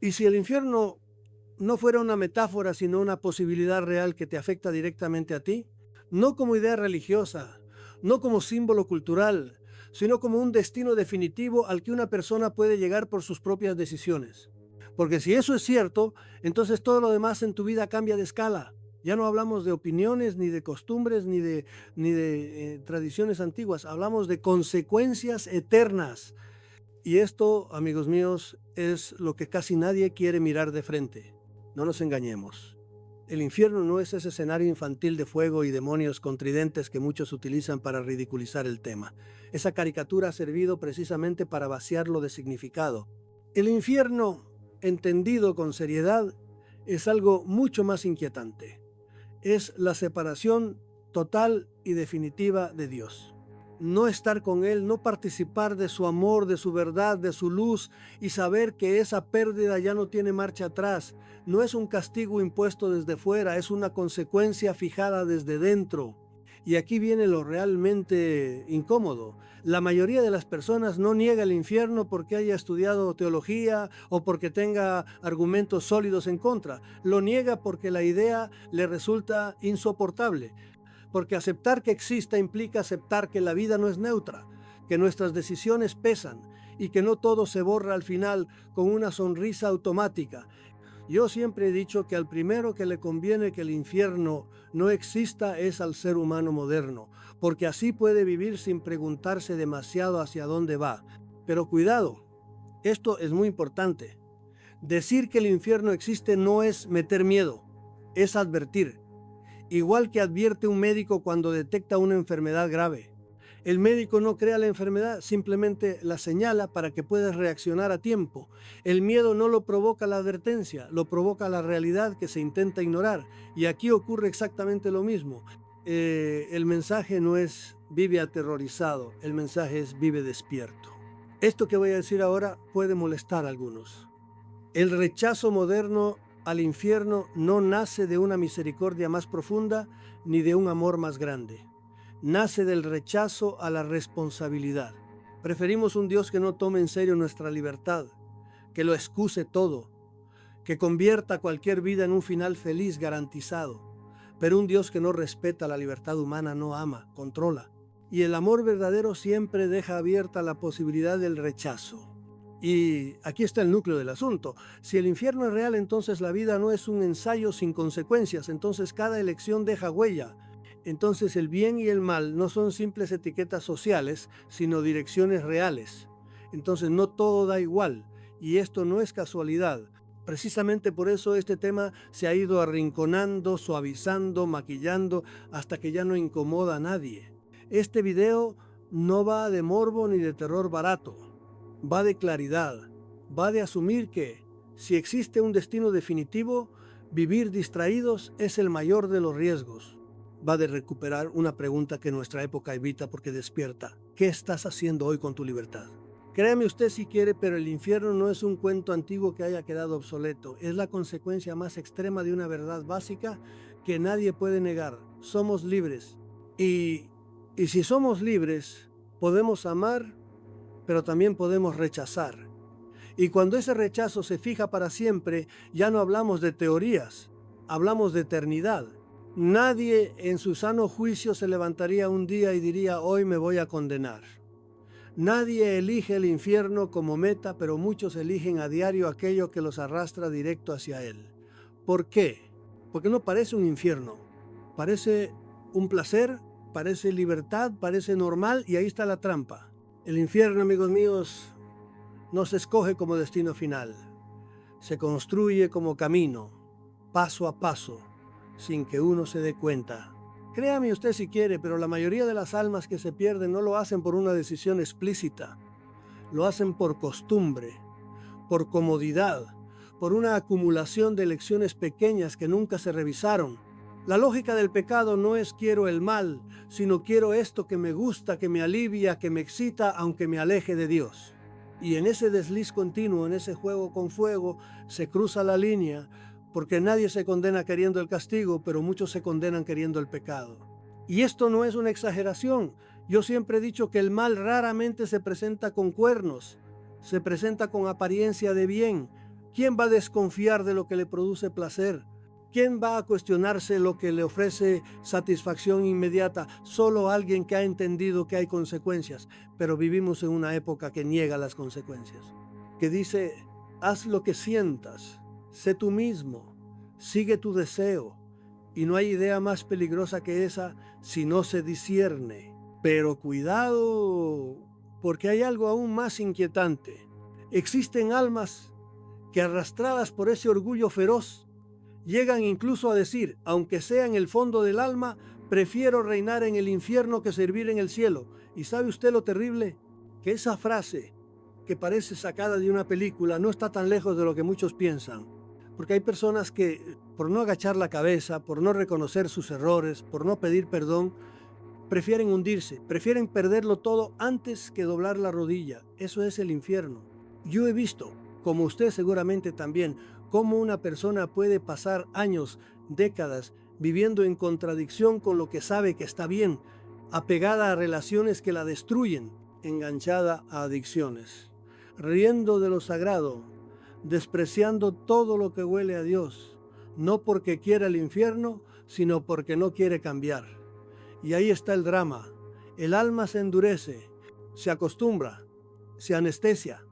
Y si el infierno no fuera una metáfora, sino una posibilidad real que te afecta directamente a ti, no como idea religiosa, no como símbolo cultural, sino como un destino definitivo al que una persona puede llegar por sus propias decisiones. Porque si eso es cierto, entonces todo lo demás en tu vida cambia de escala. Ya no hablamos de opiniones, ni de costumbres, ni de tradiciones antiguas. Hablamos de consecuencias eternas. Y esto, amigos míos, es lo que casi nadie quiere mirar de frente. No nos engañemos. El infierno no es ese escenario infantil de fuego y demonios contridentes que muchos utilizan para ridiculizar el tema. Esa caricatura ha servido precisamente para vaciarlo de significado. El infierno, entendido con seriedad, es algo mucho más inquietante. Es la separación total y definitiva de Dios. No estar con Él, no participar de su amor, de su verdad, de su luz y saber que esa pérdida ya no tiene marcha atrás. No es un castigo impuesto desde fuera, es una consecuencia fijada desde dentro. Y aquí viene lo realmente incómodo. La mayoría de las personas no niega el infierno porque haya estudiado teología o porque tenga argumentos sólidos en contra. Lo niega porque la idea le resulta insoportable. Porque aceptar que exista implica aceptar que la vida no es neutra, que nuestras decisiones pesan y que no todo se borra al final con una sonrisa automática. Yo siempre he dicho que al primero que le conviene que el infierno no exista es al ser humano moderno, porque así puede vivir sin preguntarse demasiado hacia dónde va. Pero cuidado, esto es muy importante. Decir que el infierno existe no es meter miedo, es advertir. Igual que advierte un médico cuando detecta una enfermedad grave. El médico no crea la enfermedad, simplemente la señala para que puedas reaccionar a tiempo. El miedo no lo provoca la advertencia, lo provoca la realidad que se intenta ignorar. Y aquí ocurre exactamente lo mismo. El mensaje no es vive aterrorizado, el mensaje es vive despierto. Esto que voy a decir ahora puede molestar a algunos. El rechazo moderno al infierno no nace de una misericordia más profunda ni de un amor más grande. Nace del rechazo a la responsabilidad. Preferimos un Dios que no tome en serio nuestra libertad, que lo excuse todo, que convierta cualquier vida en un final feliz garantizado. Pero un Dios que no respeta la libertad humana no ama, controla. Y el amor verdadero siempre deja abierta la posibilidad del rechazo. Y aquí está el núcleo del asunto. Si el infierno es real, entonces la vida no es un ensayo sin consecuencias, entonces cada elección deja huella. Entonces el bien y el mal no son simples etiquetas sociales, sino direcciones reales. Entonces no todo da igual, y esto no es casualidad. Precisamente por eso este tema se ha ido arrinconando, suavizando, maquillando, hasta que ya no incomoda a nadie. Este video no va de morbo ni de terror barato, va de claridad, va de asumir que, si existe un destino definitivo, vivir distraídos es el mayor de los riesgos. Va de recuperar una pregunta que nuestra época evita porque despierta. ¿Qué estás haciendo hoy con tu libertad? Créame usted si quiere, pero el infierno no es un cuento antiguo que haya quedado obsoleto. Es la consecuencia más extrema de una verdad básica que nadie puede negar. Somos libres. Y, y si somos libres, podemos amar, pero también podemos rechazar. Y cuando ese rechazo se fija para siempre, ya no hablamos de teorías, hablamos de eternidad. Nadie en su sano juicio se levantaría un día y diría, hoy me voy a condenar. Nadie elige el infierno como meta, pero muchos eligen a diario aquello que los arrastra directo hacia él. ¿Por qué? Porque no parece un infierno. Parece un placer, parece libertad, parece normal y ahí está la trampa. El infierno, amigos míos, no se escoge como destino final. Se construye como camino, paso a paso, sin que uno se dé cuenta. Créame usted si quiere, pero la mayoría de las almas que se pierden no lo hacen por una decisión explícita. Lo hacen por costumbre, por comodidad, por una acumulación de lecciones pequeñas que nunca se revisaron. La lógica del pecado no es quiero el mal, sino quiero esto que me gusta, que me alivia, que me excita, aunque me aleje de Dios. Y en ese desliz continuo, en ese juego con fuego, se cruza la línea, porque nadie se condena queriendo el castigo, pero muchos se condenan queriendo el pecado. Y esto no es una exageración. Yo siempre he dicho que el mal raramente se presenta con cuernos, se presenta con apariencia de bien, ¿Quién va a desconfiar de lo que le produce placer? ¿Quién va a cuestionarse lo que le ofrece satisfacción inmediata? Solo alguien que ha entendido que hay consecuencias, pero vivimos en una época que niega las consecuencias, que dice, haz lo que sientas, sé tú mismo, sigue tu deseo, y no hay idea más peligrosa que esa si no se discierne. Pero cuidado, porque hay algo aún más inquietante. Existen almas que arrastradas por ese orgullo feroz, llegan incluso a decir, aunque sea en el fondo del alma, prefiero reinar en el infierno que servir en el cielo. ¿Y sabe usted lo terrible? Que esa frase, que parece sacada de una película, no está tan lejos de lo que muchos piensan. Porque hay personas que, por no agachar la cabeza, por no reconocer sus errores, por no pedir perdón, prefieren hundirse, prefieren perderlo todo antes que doblar la rodilla. Eso es el infierno. Yo he visto, como usted seguramente también, cómo una persona puede pasar años, décadas, viviendo en contradicción con lo que sabe que está bien, apegada a relaciones que la destruyen, enganchada a adicciones, riendo de lo sagrado, despreciando todo lo que huele a Dios, no porque quiera el infierno, sino porque no quiere cambiar. Y ahí está el drama. El alma se endurece, se acostumbra, se anestesia,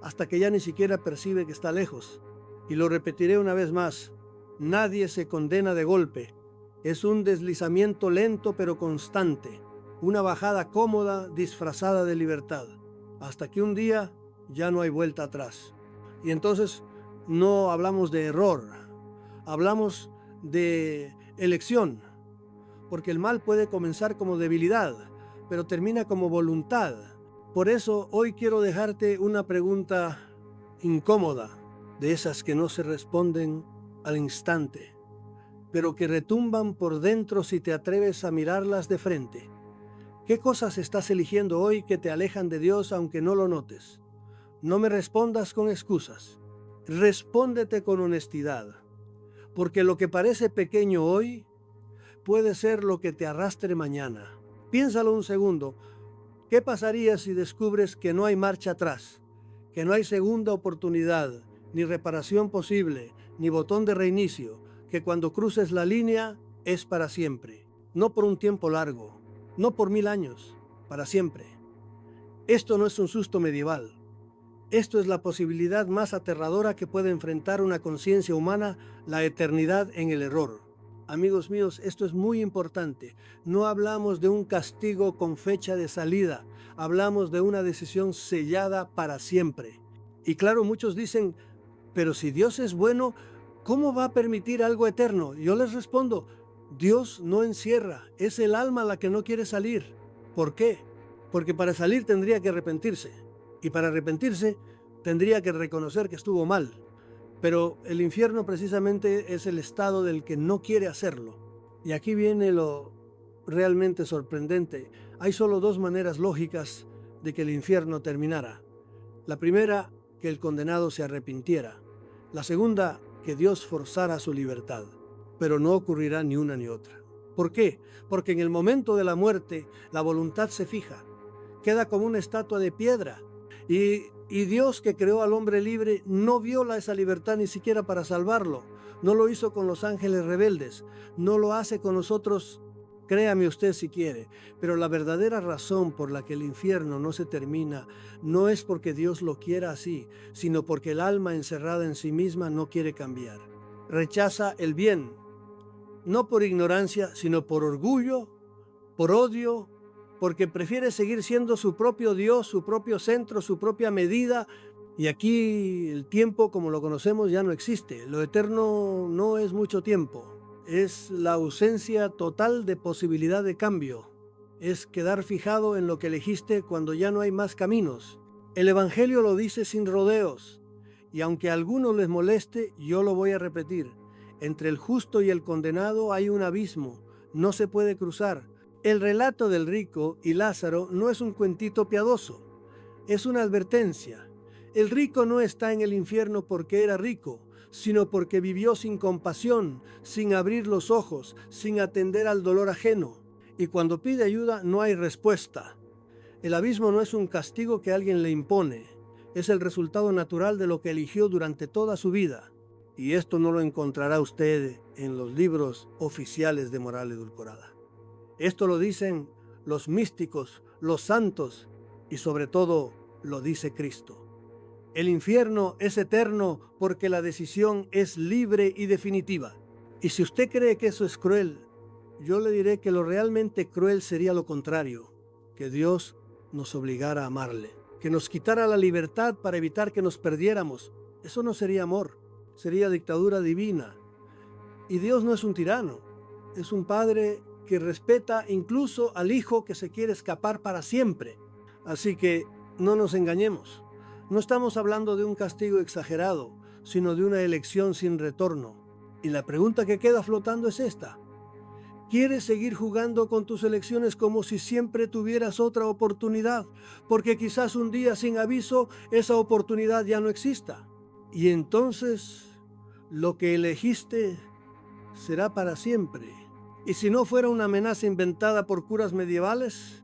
hasta que ya ni siquiera percibe que está lejos. Y lo repetiré una vez más, nadie se condena de golpe. Es un deslizamiento lento pero constante, una bajada cómoda disfrazada de libertad, hasta que un día ya no hay vuelta atrás. Y entonces no hablamos de error, hablamos de elección, porque el mal puede comenzar como debilidad, pero termina como voluntad. Por eso hoy quiero dejarte una pregunta incómoda, de esas que no se responden al instante, pero que retumban por dentro si te atreves a mirarlas de frente. ¿Qué cosas estás eligiendo hoy que te alejan de Dios aunque no lo notes? No me respondas con excusas. Respóndete con honestidad, porque lo que parece pequeño hoy puede ser lo que te arrastre mañana. Piénsalo un segundo. ¿Qué pasaría si descubres que no hay marcha atrás, que no hay segunda oportunidad, ni reparación posible, ni botón de reinicio, que cuando cruces la línea es para siempre, no por un tiempo largo, no por 1000 años, para siempre? Esto no es un susto medieval. Esto es la posibilidad más aterradora que puede enfrentar una conciencia humana, la eternidad en el error. Amigos míos, esto es muy importante. No hablamos de un castigo con fecha de salida, hablamos de una decisión sellada para siempre. Y claro, muchos dicen, pero si Dios es bueno, ¿cómo va a permitir algo eterno? Yo les respondo, Dios no encierra, es el alma la que no quiere salir. ¿Por qué? Porque para salir tendría que arrepentirse. Y para arrepentirse tendría que reconocer que estuvo mal. Pero el infierno precisamente es el estado del que no quiere hacerlo. Y aquí viene lo realmente sorprendente. Hay solo dos maneras lógicas de que el infierno terminara. La primera, que el condenado se arrepintiera. La segunda, que Dios forzara su libertad. Pero no ocurrirá ni una ni otra. ¿Por qué? Porque en el momento de la muerte la voluntad se fija. Queda como una estatua de piedra. Y Dios, que creó al hombre libre, no viola esa libertad ni siquiera para salvarlo. No lo hizo con los ángeles rebeldes. No lo hace con nosotros, créame usted si quiere. Pero la verdadera razón por la que el infierno no se termina no es porque Dios lo quiera así, sino porque el alma encerrada en sí misma no quiere cambiar. Rechaza el bien, no por ignorancia, sino por orgullo, por odio, porque prefiere seguir siendo su propio Dios, su propio centro, su propia medida. Y aquí el tiempo como lo conocemos ya no existe. Lo eterno no es mucho tiempo. Es la ausencia total de posibilidad de cambio. Es quedar fijado en lo que elegiste cuando ya no hay más caminos. El Evangelio lo dice sin rodeos. Y aunque a algunos les moleste, yo lo voy a repetir. Entre el justo y el condenado hay un abismo. No se puede cruzar. El relato del rico y Lázaro no es un cuentito piadoso, es una advertencia. El rico no está en el infierno porque era rico, sino porque vivió sin compasión, sin abrir los ojos, sin atender al dolor ajeno. Y cuando pide ayuda no hay respuesta. El abismo no es un castigo que alguien le impone, Es el resultado natural de lo que eligió durante toda su vida. Y esto no lo encontrará usted en los libros oficiales de moral edulcorada. Esto lo dicen los místicos, los santos y sobre todo lo dice Cristo. El infierno es eterno porque la decisión es libre y definitiva. Y si usted cree que eso es cruel, yo le diré que lo realmente cruel sería lo contrario, que Dios nos obligara a amarle, que nos quitara la libertad para evitar que nos perdiéramos. Eso no sería amor, sería dictadura divina. Y Dios no es un tirano, es un padre que respeta incluso al hijo que se quiere escapar para siempre. Así que no nos engañemos. No estamos hablando de un castigo exagerado, sino de una elección sin retorno. Y la pregunta que queda flotando es esta. ¿Quieres seguir jugando con tus elecciones como si siempre tuvieras otra oportunidad? Porque quizás un día sin aviso esa oportunidad ya no exista. Y entonces lo que elegiste será para siempre. ¿Y si no fuera una amenaza inventada por curas medievales?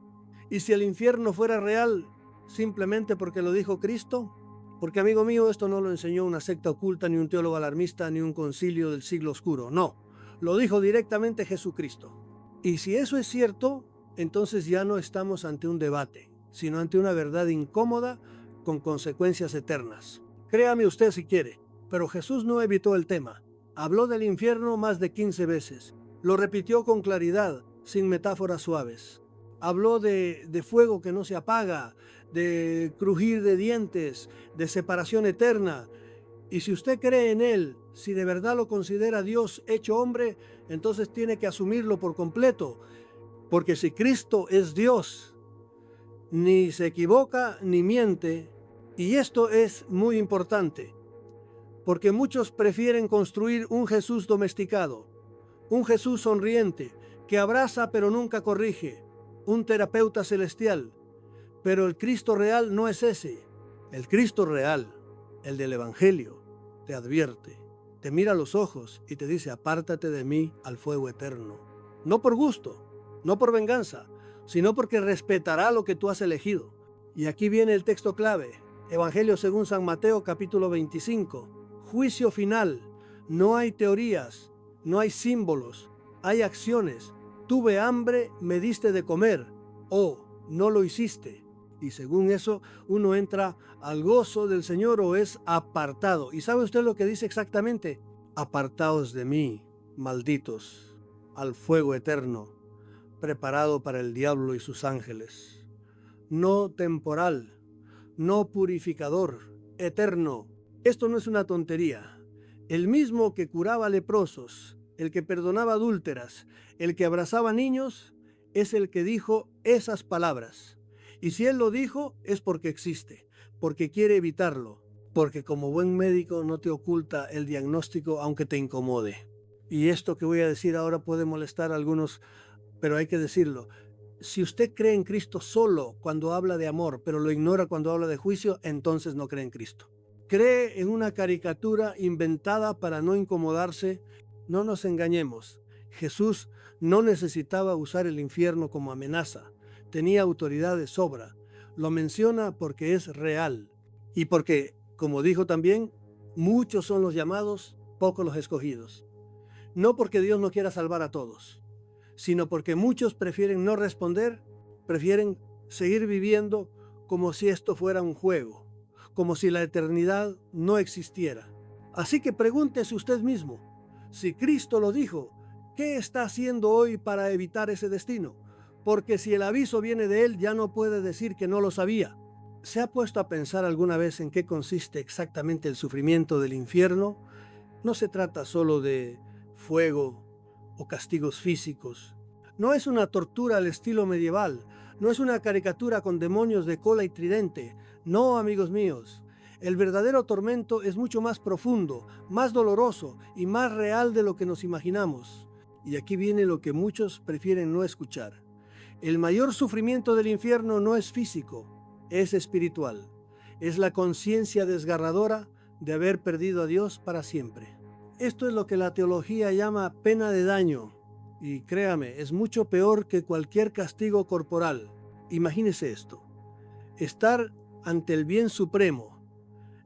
¿Y si el infierno fuera real simplemente porque lo dijo Cristo? Porque, amigo mío, esto no lo enseñó una secta oculta, ni un teólogo alarmista, ni un concilio del siglo oscuro. No, lo dijo directamente Jesucristo. Y si eso es cierto, entonces ya no estamos ante un debate, sino ante una verdad incómoda con consecuencias eternas. Créame usted si quiere, pero Jesús no evitó el tema. Habló del infierno más de 15 veces. Lo repitió con claridad, sin metáforas suaves. Habló de fuego que no se apaga, de crujir de dientes, de separación eterna. Y si usted cree en Él, si de verdad lo considera Dios hecho hombre, entonces tiene que asumirlo por completo. Porque si Cristo es Dios, ni se equivoca ni miente. Y esto es muy importante, porque muchos prefieren construir un Jesús domesticado, un Jesús sonriente, que abraza pero nunca corrige, un terapeuta celestial. Pero el Cristo real no es ese. El Cristo real, el del Evangelio, te advierte, te mira a los ojos y te dice: apártate de mí al fuego eterno. No por gusto, no por venganza, sino porque respetará lo que tú has elegido. Y aquí viene el texto clave, Evangelio según San Mateo capítulo 25. Juicio final. No hay teorías, no hay símbolos, hay acciones. Tuve hambre, me diste de comer, o no lo hiciste. Y según eso, uno entra al gozo del Señor o es apartado. ¿Y sabe usted lo que dice exactamente? Apartaos de mí, malditos, al fuego eterno, preparado para el diablo y sus ángeles. No temporal, no purificador, eterno. Esto no es una tontería. El mismo que curaba leprosos, el que perdonaba adúlteras, el que abrazaba niños, es el que dijo esas palabras. Y si él lo dijo, es porque existe, porque quiere evitarlo, porque como buen médico no te oculta el diagnóstico aunque te incomode. Y esto que voy a decir ahora puede molestar a algunos, pero hay que decirlo. Si usted cree en Cristo solo cuando habla de amor, pero lo ignora cuando habla de juicio, entonces no cree en Cristo. Cree en una caricatura inventada para no incomodarse. No nos engañemos. Jesús no necesitaba usar el infierno como amenaza. Tenía autoridad de sobra. Lo menciona porque es real. Y porque, como dijo también, muchos son los llamados, pocos los escogidos. No porque Dios no quiera salvar a todos, sino porque muchos prefieren no responder, prefieren seguir viviendo como si esto fuera un juego, como si la eternidad no existiera. Así que pregúntese usted mismo, si Cristo lo dijo, ¿qué está haciendo hoy para evitar ese destino? Porque si el aviso viene de Él, ya no puede decir que no lo sabía. ¿Se ha puesto a pensar alguna vez en qué consiste exactamente el sufrimiento del infierno? No se trata solo de fuego o castigos físicos. No es una tortura al estilo medieval, no es una caricatura con demonios de cola y tridente. No, amigos míos, el verdadero tormento es mucho más profundo, más doloroso y más real de lo que nos imaginamos. Y aquí viene lo que muchos prefieren no escuchar. El mayor sufrimiento del infierno no es físico, es espiritual. Es la conciencia desgarradora de haber perdido a Dios para siempre. Esto es lo que la teología llama pena de daño. Y créame, es mucho peor que cualquier castigo corporal. Imagínese esto. Estar ante el bien supremo,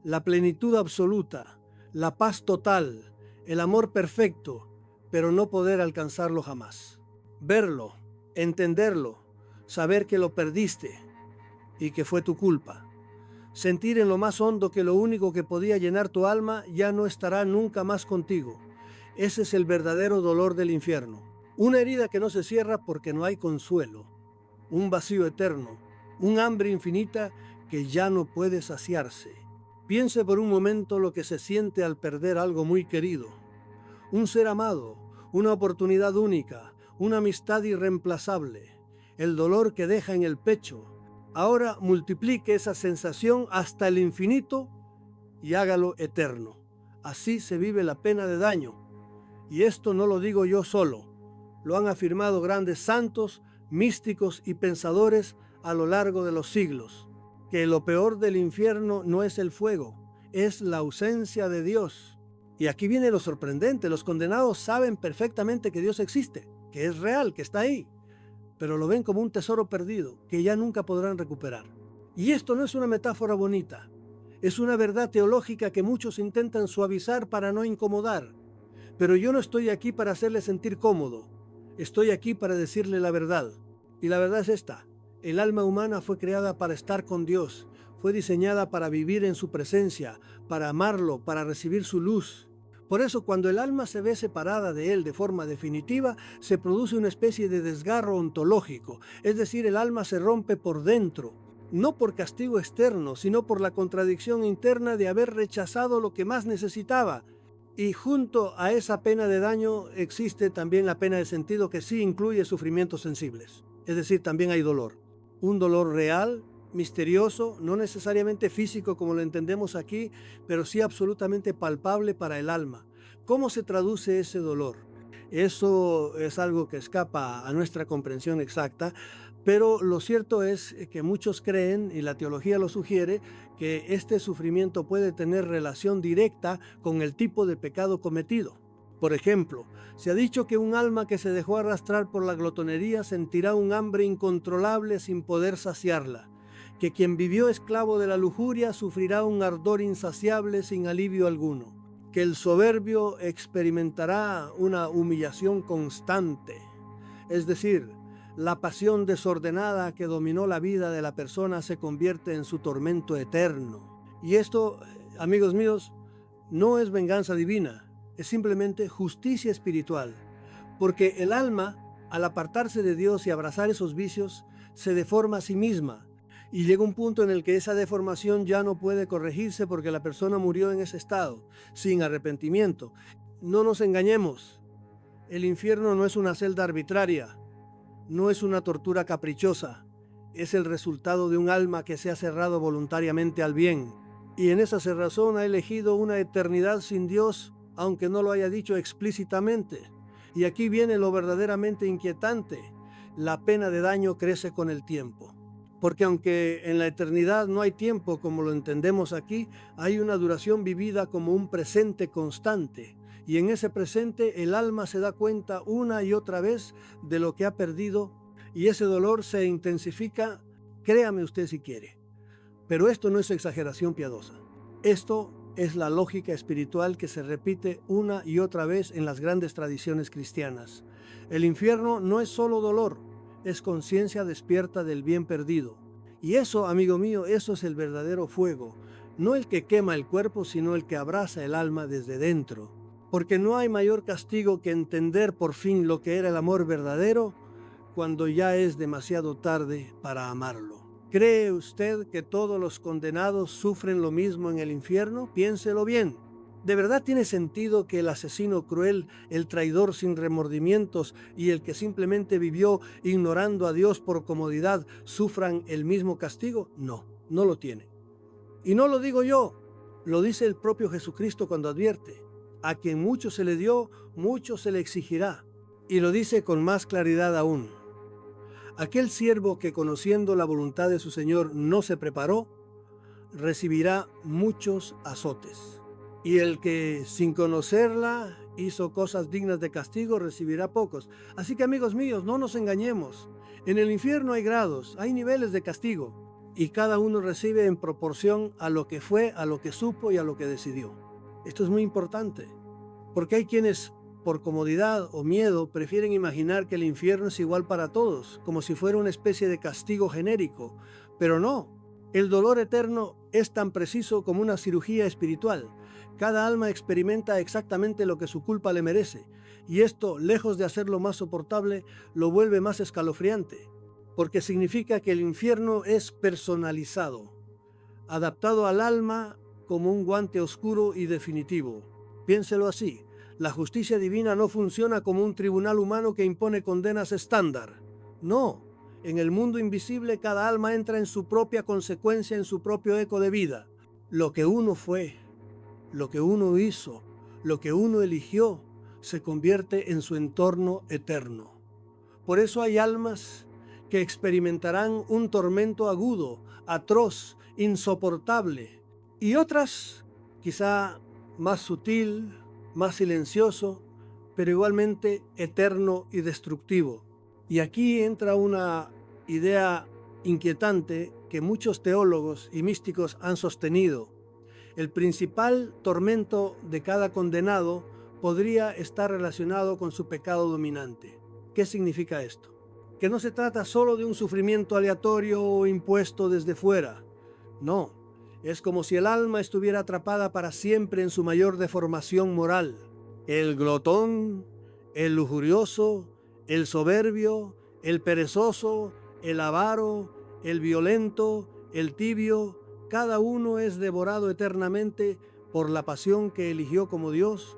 la plenitud absoluta, la paz total, el amor perfecto, pero no poder alcanzarlo jamás. Verlo, entenderlo, saber que lo perdiste y que fue tu culpa. Sentir en lo más hondo que lo único que podía llenar tu alma ya no estará nunca más contigo. Ese es el verdadero dolor del infierno. Una herida que no se cierra porque no hay consuelo. Un vacío eterno, un hambre infinita que ya no puede saciarse. Piense por un momento lo que se siente al perder algo muy querido. Un ser amado, una oportunidad única, una amistad irreemplazable. El dolor que deja en el pecho. Ahora multiplique esa sensación hasta el infinito y hágalo eterno. Así se vive la pena de daño. Y esto no lo digo yo solo. Lo han afirmado grandes santos, místicos y pensadores a lo largo de los siglos. Que lo peor del infierno no es el fuego, es la ausencia de Dios. Y aquí viene lo sorprendente. Los condenados saben perfectamente que Dios existe, que es real, que está ahí. Pero lo ven como un tesoro perdido que ya nunca podrán recuperar. Y esto no es una metáfora bonita, es una verdad teológica que muchos intentan suavizar para no incomodar. Pero yo no estoy aquí para hacerle sentir cómodo, estoy aquí para decirle la verdad. Y la verdad es esta: el alma humana fue creada para estar con Dios, fue diseñada para vivir en su presencia, para amarlo, para recibir su luz. Por eso, cuando el alma se ve separada de él de forma definitiva, se produce una especie de desgarro ontológico, es decir, el alma se rompe por dentro, no por castigo externo, sino por la contradicción interna de haber rechazado lo que más necesitaba. Y junto a esa pena de daño existe también la pena de sentido, que sí incluye sufrimientos sensibles, es decir, también hay dolor. Un dolor real, misterioso, no necesariamente físico como lo entendemos aquí, pero sí absolutamente palpable para el alma. ¿Cómo se traduce ese dolor? Eso es algo que escapa a nuestra comprensión exacta, pero lo cierto es que muchos creen, y la teología lo sugiere, que este sufrimiento puede tener relación directa con el tipo de pecado cometido. Por ejemplo, se ha dicho que un alma que se dejó arrastrar por la glotonería sentirá un hambre incontrolable sin poder saciarla, que quien vivió esclavo de la lujuria sufrirá un ardor insaciable sin alivio alguno, que el soberbio experimentará una humillación constante, es decir, la pasión desordenada que dominó la vida de la persona se convierte en su tormento eterno. Y esto, amigos míos, no es venganza divina, es simplemente justicia espiritual, porque el alma, al apartarse de Dios y abrazar esos vicios, se deforma a sí misma, y llega un punto en el que esa deformación ya no puede corregirse porque la persona murió en ese estado, sin arrepentimiento. No nos engañemos, el infierno no es una celda arbitraria, no es una tortura caprichosa, es el resultado de un alma que se ha cerrado voluntariamente al bien, y en esa cerrazón ha elegido una eternidad sin Dios, aunque no lo haya dicho explícitamente. Y aquí viene lo verdaderamente inquietante: la pena de daño crece con el tiempo. Porque aunque en la eternidad no hay tiempo como lo entendemos aquí, hay una duración vivida como un presente constante. Y en ese presente el alma se da cuenta una y otra vez de lo que ha perdido, y ese dolor se intensifica, créame usted si quiere. Pero esto no es exageración piadosa. Esto es la lógica espiritual que se repite una y otra vez en las grandes tradiciones cristianas. El infierno no es solo dolor, es conciencia despierta del bien perdido. Y eso, amigo mío, eso es el verdadero fuego, no el que quema el cuerpo, sino el que abraza el alma desde dentro. Porque no hay mayor castigo que entender por fin lo que era el amor verdadero cuando ya es demasiado tarde para amarlo. ¿Cree usted que todos los condenados sufren lo mismo en el infierno? Piénselo bien. ¿De verdad tiene sentido que el asesino cruel, el traidor sin remordimientos y el que simplemente vivió ignorando a Dios por comodidad sufran el mismo castigo? No, no lo tiene. Y no lo digo yo, lo dice el propio Jesucristo cuando advierte: a quien mucho se le dio, mucho se le exigirá. Y lo dice con más claridad aún: aquel siervo que, conociendo la voluntad de su Señor, no se preparó, recibirá muchos azotes. Y el que, sin conocerla, hizo cosas dignas de castigo, recibirá pocos. Así que, amigos míos, no nos engañemos. En el infierno hay grados, hay niveles de castigo. y cada uno recibe en proporción a lo que fue, a lo que supo y a lo que decidió. Esto es muy importante, porque hay quienes, por comodidad o miedo, prefieren imaginar que el infierno es igual para todos, como si fuera una especie de castigo genérico. Pero no, el dolor eterno es tan preciso como una cirugía espiritual. Cada alma experimenta exactamente lo que su culpa le merece, y esto, lejos de hacerlo más soportable, lo vuelve más escalofriante, porque significa que el infierno es personalizado, adaptado al alma como un guante oscuro y definitivo. Piénselo así. La justicia divina no funciona como un tribunal humano que impone condenas estándar. No, en el mundo invisible cada alma entra en su propia consecuencia, en su propio eco de vida. Lo que uno fue, lo que uno hizo, lo que uno eligió, se convierte en su entorno eterno. Por eso hay almas que experimentarán un tormento agudo, atroz, insoportable, y otras, quizá más sutil, más silencioso, pero igualmente eterno y destructivo. Y aquí entra una idea inquietante que muchos teólogos y místicos han sostenido. El principal tormento de cada condenado podría estar relacionado con su pecado dominante. ¿Qué significa esto? Que no se trata solo de un sufrimiento aleatorio o impuesto desde fuera. No, es como si el alma estuviera atrapada para siempre en su mayor deformación moral. El glotón, el lujurioso, el soberbio, el perezoso, el avaro, el violento, el tibio, cada uno es devorado eternamente por la pasión que eligió como Dios.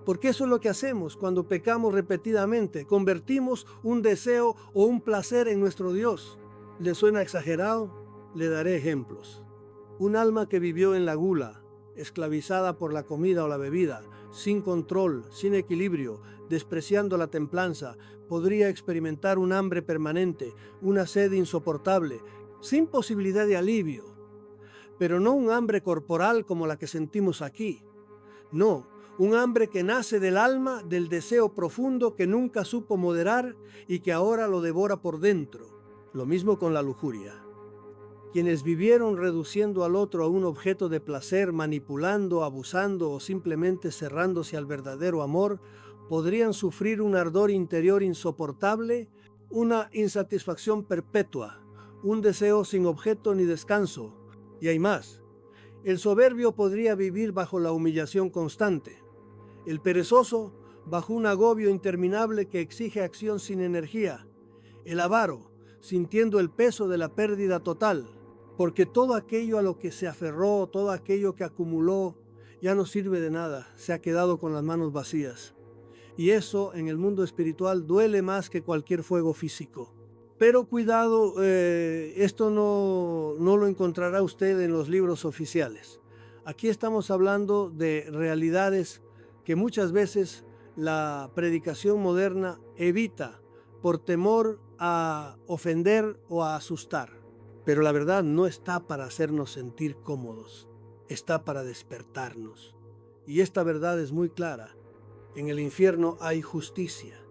Porque eso es lo que hacemos cuando pecamos repetidamente. Convertimos un deseo o un placer en nuestro Dios. ¿Le suena exagerado? Le daré ejemplos. Un alma que vivió en la gula, esclavizada por la comida o la bebida, sin control, sin equilibrio, despreciando la templanza, podría experimentar un hambre permanente, una sed insoportable, sin posibilidad de alivio. Pero no un hambre corporal como la que sentimos aquí. No, un hambre que nace del alma, del deseo profundo que nunca supo moderar y que ahora lo devora por dentro. Lo mismo con la lujuria. Quienes vivieron reduciendo al otro a un objeto de placer, manipulando, abusando o simplemente cerrándose al verdadero amor, podrían sufrir un ardor interior insoportable, una insatisfacción perpetua, un deseo sin objeto ni descanso. Y hay más. El soberbio podría vivir bajo la humillación constante. El perezoso bajo un agobio interminable que exige acción sin energía. El avaro sintiendo el peso de la pérdida total, porque todo aquello a lo que se aferró, todo aquello que acumuló, ya no sirve de nada, se ha quedado con las manos vacías. Y eso en el mundo espiritual duele más que cualquier fuego físico. Pero cuidado, esto no lo encontrará usted en los libros oficiales. Aquí estamos hablando de realidades que muchas veces la predicación moderna evita por temor a ofender o a asustar. Pero la verdad no está para hacernos sentir cómodos, está para despertarnos. Y esta verdad es muy clara. En el infierno hay justicia.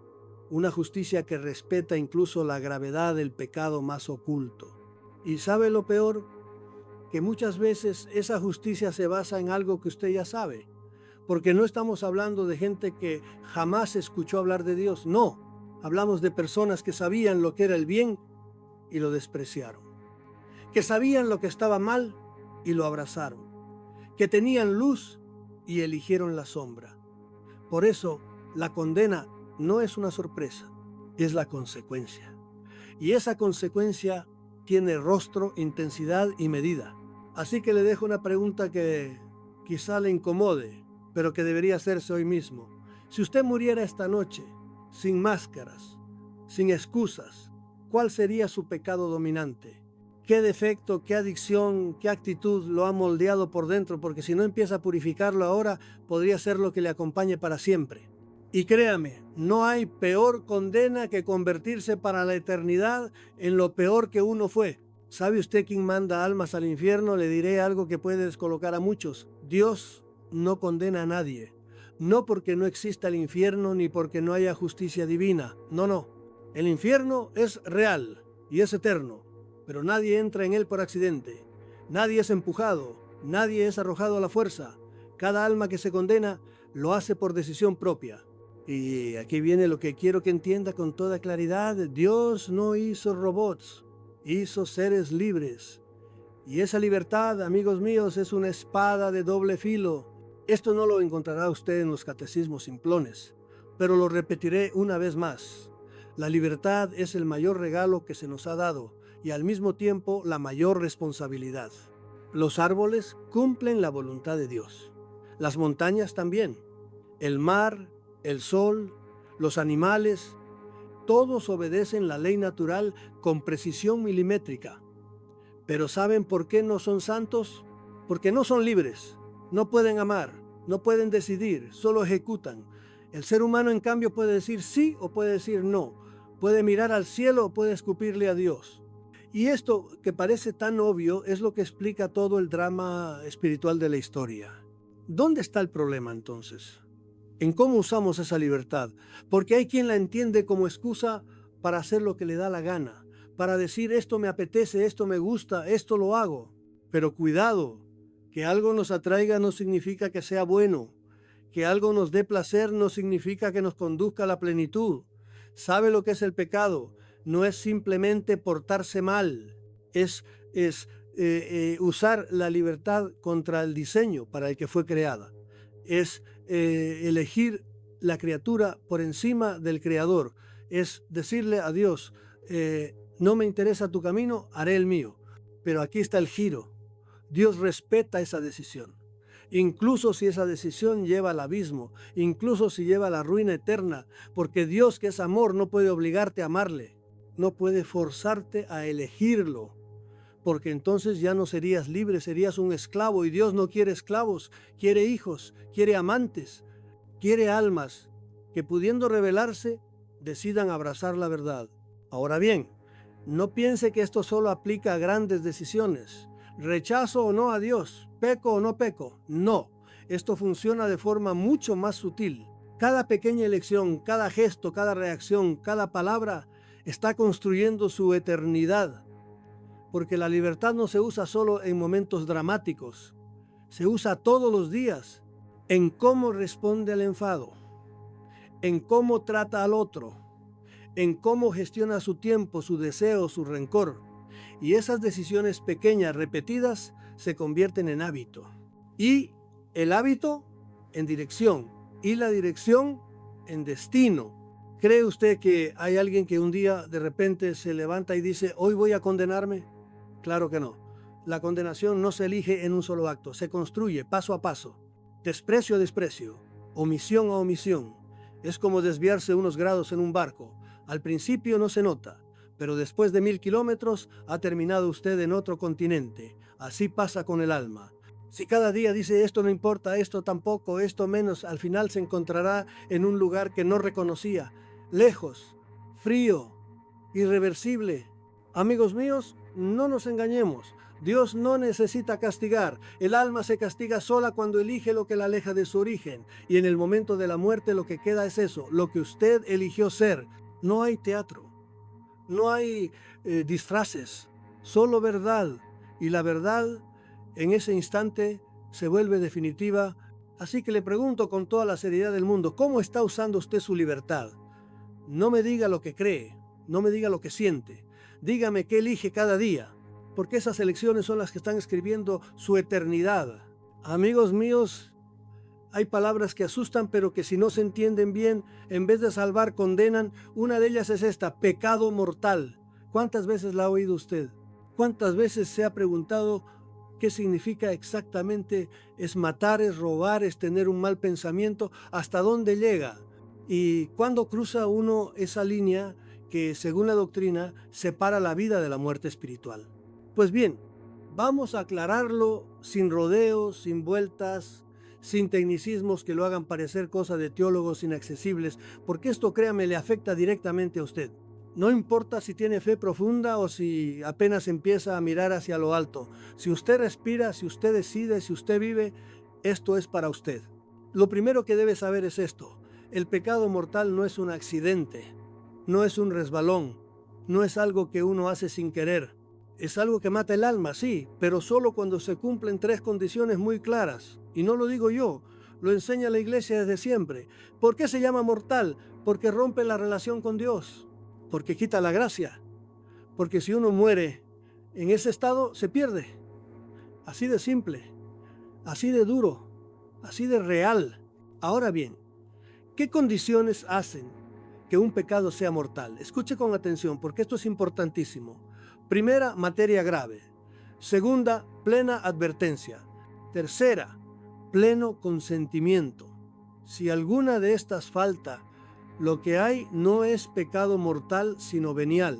Una justicia que respeta incluso la gravedad del pecado más oculto. ¿Y sabe lo peor? Que muchas veces esa justicia se basa en algo que usted ya sabe. Porque no estamos hablando de gente que jamás escuchó hablar de Dios. No, hablamos de personas que sabían lo que era el bien y lo despreciaron. Que sabían lo que estaba mal y lo abrazaron. Que tenían luz y eligieron la sombra. Por eso, la condena no es una sorpresa, es la consecuencia. Y esa consecuencia tiene rostro, intensidad y medida. Así que le dejo una pregunta que quizá le incomode, pero que debería hacerse hoy mismo. Si usted muriera esta noche, sin máscaras, sin excusas, ¿cuál sería su pecado dominante? ¿Qué defecto, qué adicción, qué actitud lo ha moldeado por dentro? Porque si no empieza a purificarlo ahora, podría ser lo que le acompañe para siempre. Y créame, no hay peor condena que convertirse para la eternidad en lo peor que uno fue. ¿Sabe usted quién manda almas al infierno? Le diré algo que puede descolocar a muchos. Dios no condena a nadie. No porque no exista el infierno ni porque no haya justicia divina. No. El infierno es real y es eterno. pero nadie entra en él por accidente. Nadie es empujado, nadie es arrojado a la fuerza. Cada alma que se condena lo hace por decisión propia. Y aquí viene lo que quiero que entienda con toda claridad. Dios no hizo robots, hizo seres libres. Y esa libertad, amigos míos, es una espada de doble filo. Esto no lo encontrará usted en los catecismos simplones, pero lo repetiré una vez más. La libertad es el mayor regalo que se nos ha dado y al mismo tiempo la mayor responsabilidad. Los árboles cumplen la voluntad de Dios. Las montañas también. El mar, el sol, los animales, todos obedecen la ley natural con precisión milimétrica. Pero ¿saben por qué no son santos? Porque no son libres, no pueden amar, no pueden decidir, solo ejecutan. El ser humano, en cambio, puede decir sí o puede decir no. Puede mirar al cielo o puede escupirle a Dios. Y esto, que parece tan obvio, es lo que explica todo el drama espiritual de la historia. ¿Dónde está el problema entonces? En cómo usamos esa libertad, porque hay quien la entiende como excusa para hacer lo que le da la gana, para decir esto me apetece, esto me gusta, esto lo hago. Pero cuidado, que algo nos atraiga no significa que sea bueno, que algo nos dé placer no significa que nos conduzca a la plenitud. ¿Sabe lo que es el pecado? No es simplemente portarse mal, es usar la libertad contra el diseño para el que fue creada. Es elegir la criatura por encima del creador. Es decirle a Dios, no me interesa tu camino, haré el mío. Pero aquí está el giro. Dios respeta esa decisión. Incluso si esa decisión lleva al abismo, incluso si lleva a la ruina eterna, porque Dios, que es amor, no puede obligarte a amarle, no puede forzarte a elegirlo, porque entonces ya no serías libre, serías un esclavo, y Dios no quiere esclavos, quiere hijos, quiere amantes, quiere almas que, pudiendo rebelarse, decidan abrazar la verdad. Ahora bien, no piense que esto solo aplica a grandes decisiones. ¿Rechazo o no a Dios? ¿Peco o no peco? No, esto funciona de forma mucho más sutil. Cada pequeña elección, cada gesto, cada reacción, cada palabra está construyendo su eternidad. Porque la libertad no se usa solo en momentos dramáticos, se usa todos los días en cómo responde al enfado, en cómo trata al otro, en cómo gestiona su tiempo, su deseo, su rencor. Y esas decisiones pequeñas, repetidas, se convierten en hábito. Y el hábito en dirección. Y la dirección en destino. ¿Cree usted que hay alguien que un día de repente se levanta y dice, hoy voy a condenarme? Claro que no. La condenación no se elige en un solo acto, se construye paso a paso. Desprecio a desprecio, omisión a omisión. Es como desviarse unos grados en un barco. Al principio no se nota, pero después de 1000 kilómetros ha terminado usted en otro continente. Así pasa con el alma. Si cada día dice esto no importa, esto tampoco, esto menos, al final se encontrará en un lugar que no reconocía, lejos, frío, irreversible. Amigos míos, no nos engañemos. Dios no necesita castigar. El alma se castiga sola cuando elige lo que la aleja de su origen. Y en el momento de la muerte lo que queda es eso, lo que usted eligió ser. No hay teatro, no hay disfraces, solo verdad. Y la verdad en ese instante se vuelve definitiva. Así que le pregunto con toda la seriedad del mundo, ¿cómo está usando usted su libertad? No me diga lo que cree, no me diga lo que siente. Dígame qué elige cada día, porque esas elecciones son las que están escribiendo su eternidad. Amigos míos, hay palabras que asustan, pero que si no se entienden bien, en vez de salvar, condenan. Una de ellas es esta: pecado mortal. ¿Cuántas veces la ha oído usted? ¿Cuántas veces se ha preguntado qué significa exactamente? Es matar, es robar, es tener un mal pensamiento. ¿Hasta dónde llega? Y cuando cruza uno esa línea que, según la doctrina, separa la vida de la muerte espiritual. Pues bien, vamos a aclararlo sin rodeos, sin vueltas, sin tecnicismos que lo hagan parecer cosa de teólogos inaccesibles, porque esto, créame, le afecta directamente a usted. No importa si tiene fe profunda o si apenas empieza a mirar hacia lo alto. Si usted respira, si usted decide, si usted vive, esto es para usted. Lo primero que debe saber es esto: el pecado mortal no es un accidente, no es un resbalón, no es algo que uno hace sin querer. Es algo que mata el alma, sí, pero solo cuando se cumplen tres condiciones muy claras. Y no lo digo yo, lo enseña la iglesia desde siempre. ¿Por qué se llama mortal? Porque rompe la relación con Dios, porque quita la gracia, porque si uno muere en ese estado, se pierde. Así de simple, así de duro, así de real. Ahora bien, ¿qué condiciones hacen que un pecado sea mortal? Escuche con atención, porque esto es importantísimo. Primera, materia grave. Segunda, plena advertencia. Tercera, pleno consentimiento. Si alguna de estas falta, lo que hay no es pecado mortal, sino venial.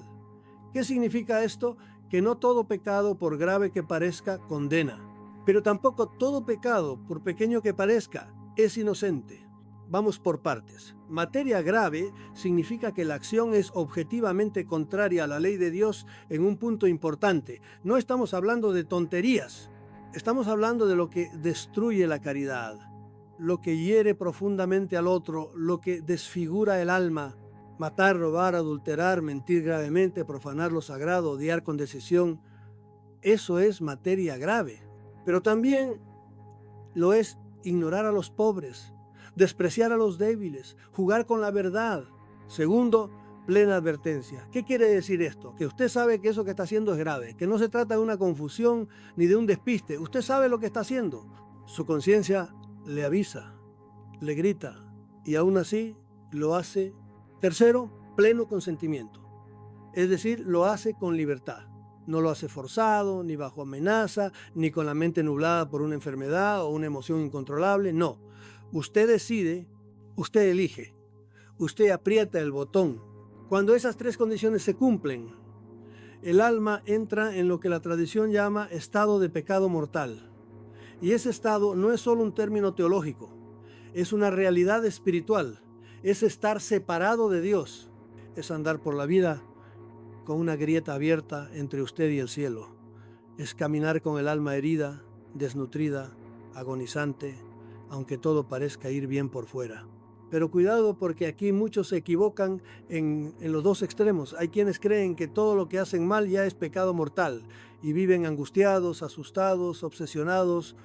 ¿Qué significa esto? Que no todo pecado, por grave que parezca, condena. Pero tampoco todo pecado, por pequeño que parezca, es inocente. Vamos por partes. Materia grave significa que la acción es objetivamente contraria a la ley de Dios en un punto importante. No estamos hablando de tonterías. Estamos hablando de lo que destruye la caridad, lo que hiere profundamente al otro, lo que desfigura el alma. Matar, robar, adulterar, mentir gravemente, profanar lo sagrado, odiar con decisión. Eso es materia grave. Pero también lo es ignorar a los pobres, despreciar a los débiles, jugar con la verdad. Segundo, plena advertencia. ¿Qué quiere decir esto? Que usted sabe que eso que está haciendo es grave, que no se trata de una confusión ni de un despiste. Usted sabe lo que está haciendo. Su conciencia le avisa, le grita y aún así lo hace. Tercero, pleno consentimiento. Es decir, lo hace con libertad. No lo hace forzado, ni bajo amenaza, ni con la mente nublada por una enfermedad o una emoción incontrolable. No. Usted decide, usted elige, usted aprieta el botón. Cuando esas tres condiciones se cumplen, el alma entra en lo que la tradición llama estado de pecado mortal. Y ese estado no es solo un término teológico, es una realidad espiritual, es estar separado de Dios, es andar por la vida con una grieta abierta entre usted y el cielo, es caminar con el alma herida, desnutrida, agonizante, aunque todo parezca ir bien por fuera. Pero cuidado, porque aquí muchos se equivocan en los dos extremos. Hay quienes creen que todo lo que hacen mal ya es pecado mortal y viven angustiados, asustados, obsesionados.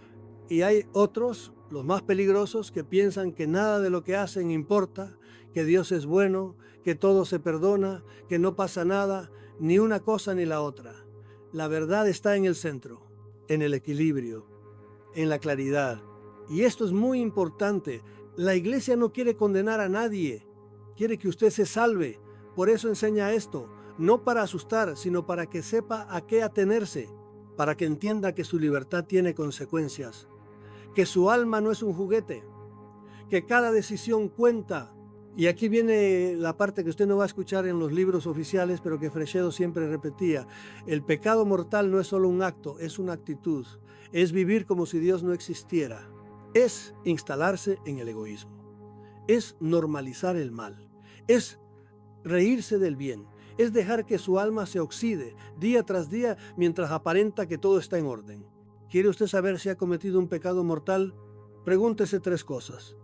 Y hay otros, los más peligrosos, que piensan que nada de lo que hacen importa, que Dios es bueno, que todo se perdona, que no pasa nada, ni una cosa ni la otra. La verdad está en el centro, en el equilibrio, en la claridad. Y esto es muy importante. La iglesia no quiere condenar a nadie, quiere que usted se salve. Por eso enseña esto, no para asustar, sino para que sepa a qué atenerse, para que entienda que su libertad tiene consecuencias, que su alma no es un juguete, que cada decisión cuenta. Y aquí viene la parte que usted no va a escuchar en los libros oficiales, pero que Fresedo siempre repetía. El pecado mortal no es solo un acto, es una actitud. Es vivir como si Dios no existiera. Es instalarse en el egoísmo. Es normalizar el mal. Es reírse del bien. Es dejar que su alma se oxide día tras día mientras aparenta que todo está en orden. ¿Quiere usted saber si ha cometido un pecado mortal? Pregúntese tres cosas.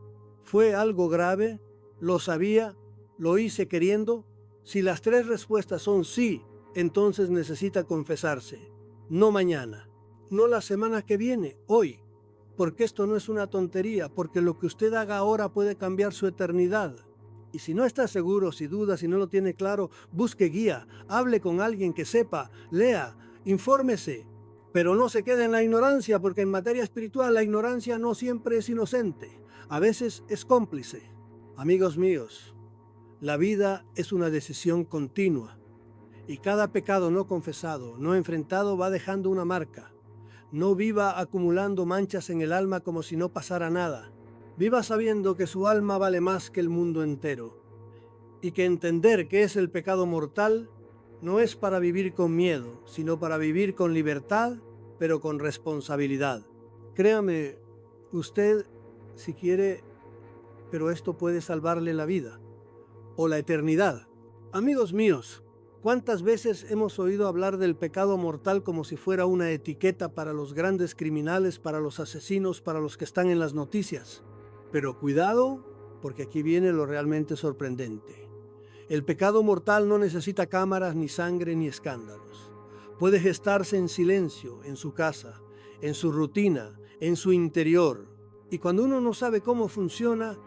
¿Fue algo grave? ¿Lo sabía? ¿Lo hice queriendo? Si las tres respuestas son sí, entonces necesita confesarse. No mañana, no la semana que viene, hoy. Porque esto no es una tontería, porque lo que usted haga ahora puede cambiar su eternidad. Y si no está seguro, si duda, si no lo tiene claro, busque guía, hable con alguien que sepa, lea, infórmese. Pero no se quede en la ignorancia, porque en materia espiritual la ignorancia no siempre es inocente, a veces es cómplice. Amigos míos, la vida es una decisión continua y cada pecado no confesado, no enfrentado va dejando una marca. No viva acumulando manchas en el alma como si no pasara nada. Viva sabiendo que su alma vale más que el mundo entero y que entender qué es el pecado mortal no es para vivir con miedo, sino para vivir con libertad, pero con responsabilidad. Créame, usted, si quiere, pero esto puede salvarle la vida o la eternidad. Amigos míos, ¿cuántas veces hemos oído hablar del pecado mortal como si fuera una etiqueta para los grandes criminales, para los asesinos, para los que están en las noticias? Pero cuidado, porque aquí viene lo realmente sorprendente. El pecado mortal no necesita cámaras, ni sangre, ni escándalos. Puede gestarse en silencio, en su casa, en su rutina, en su interior. Y cuando uno no sabe cómo funciona,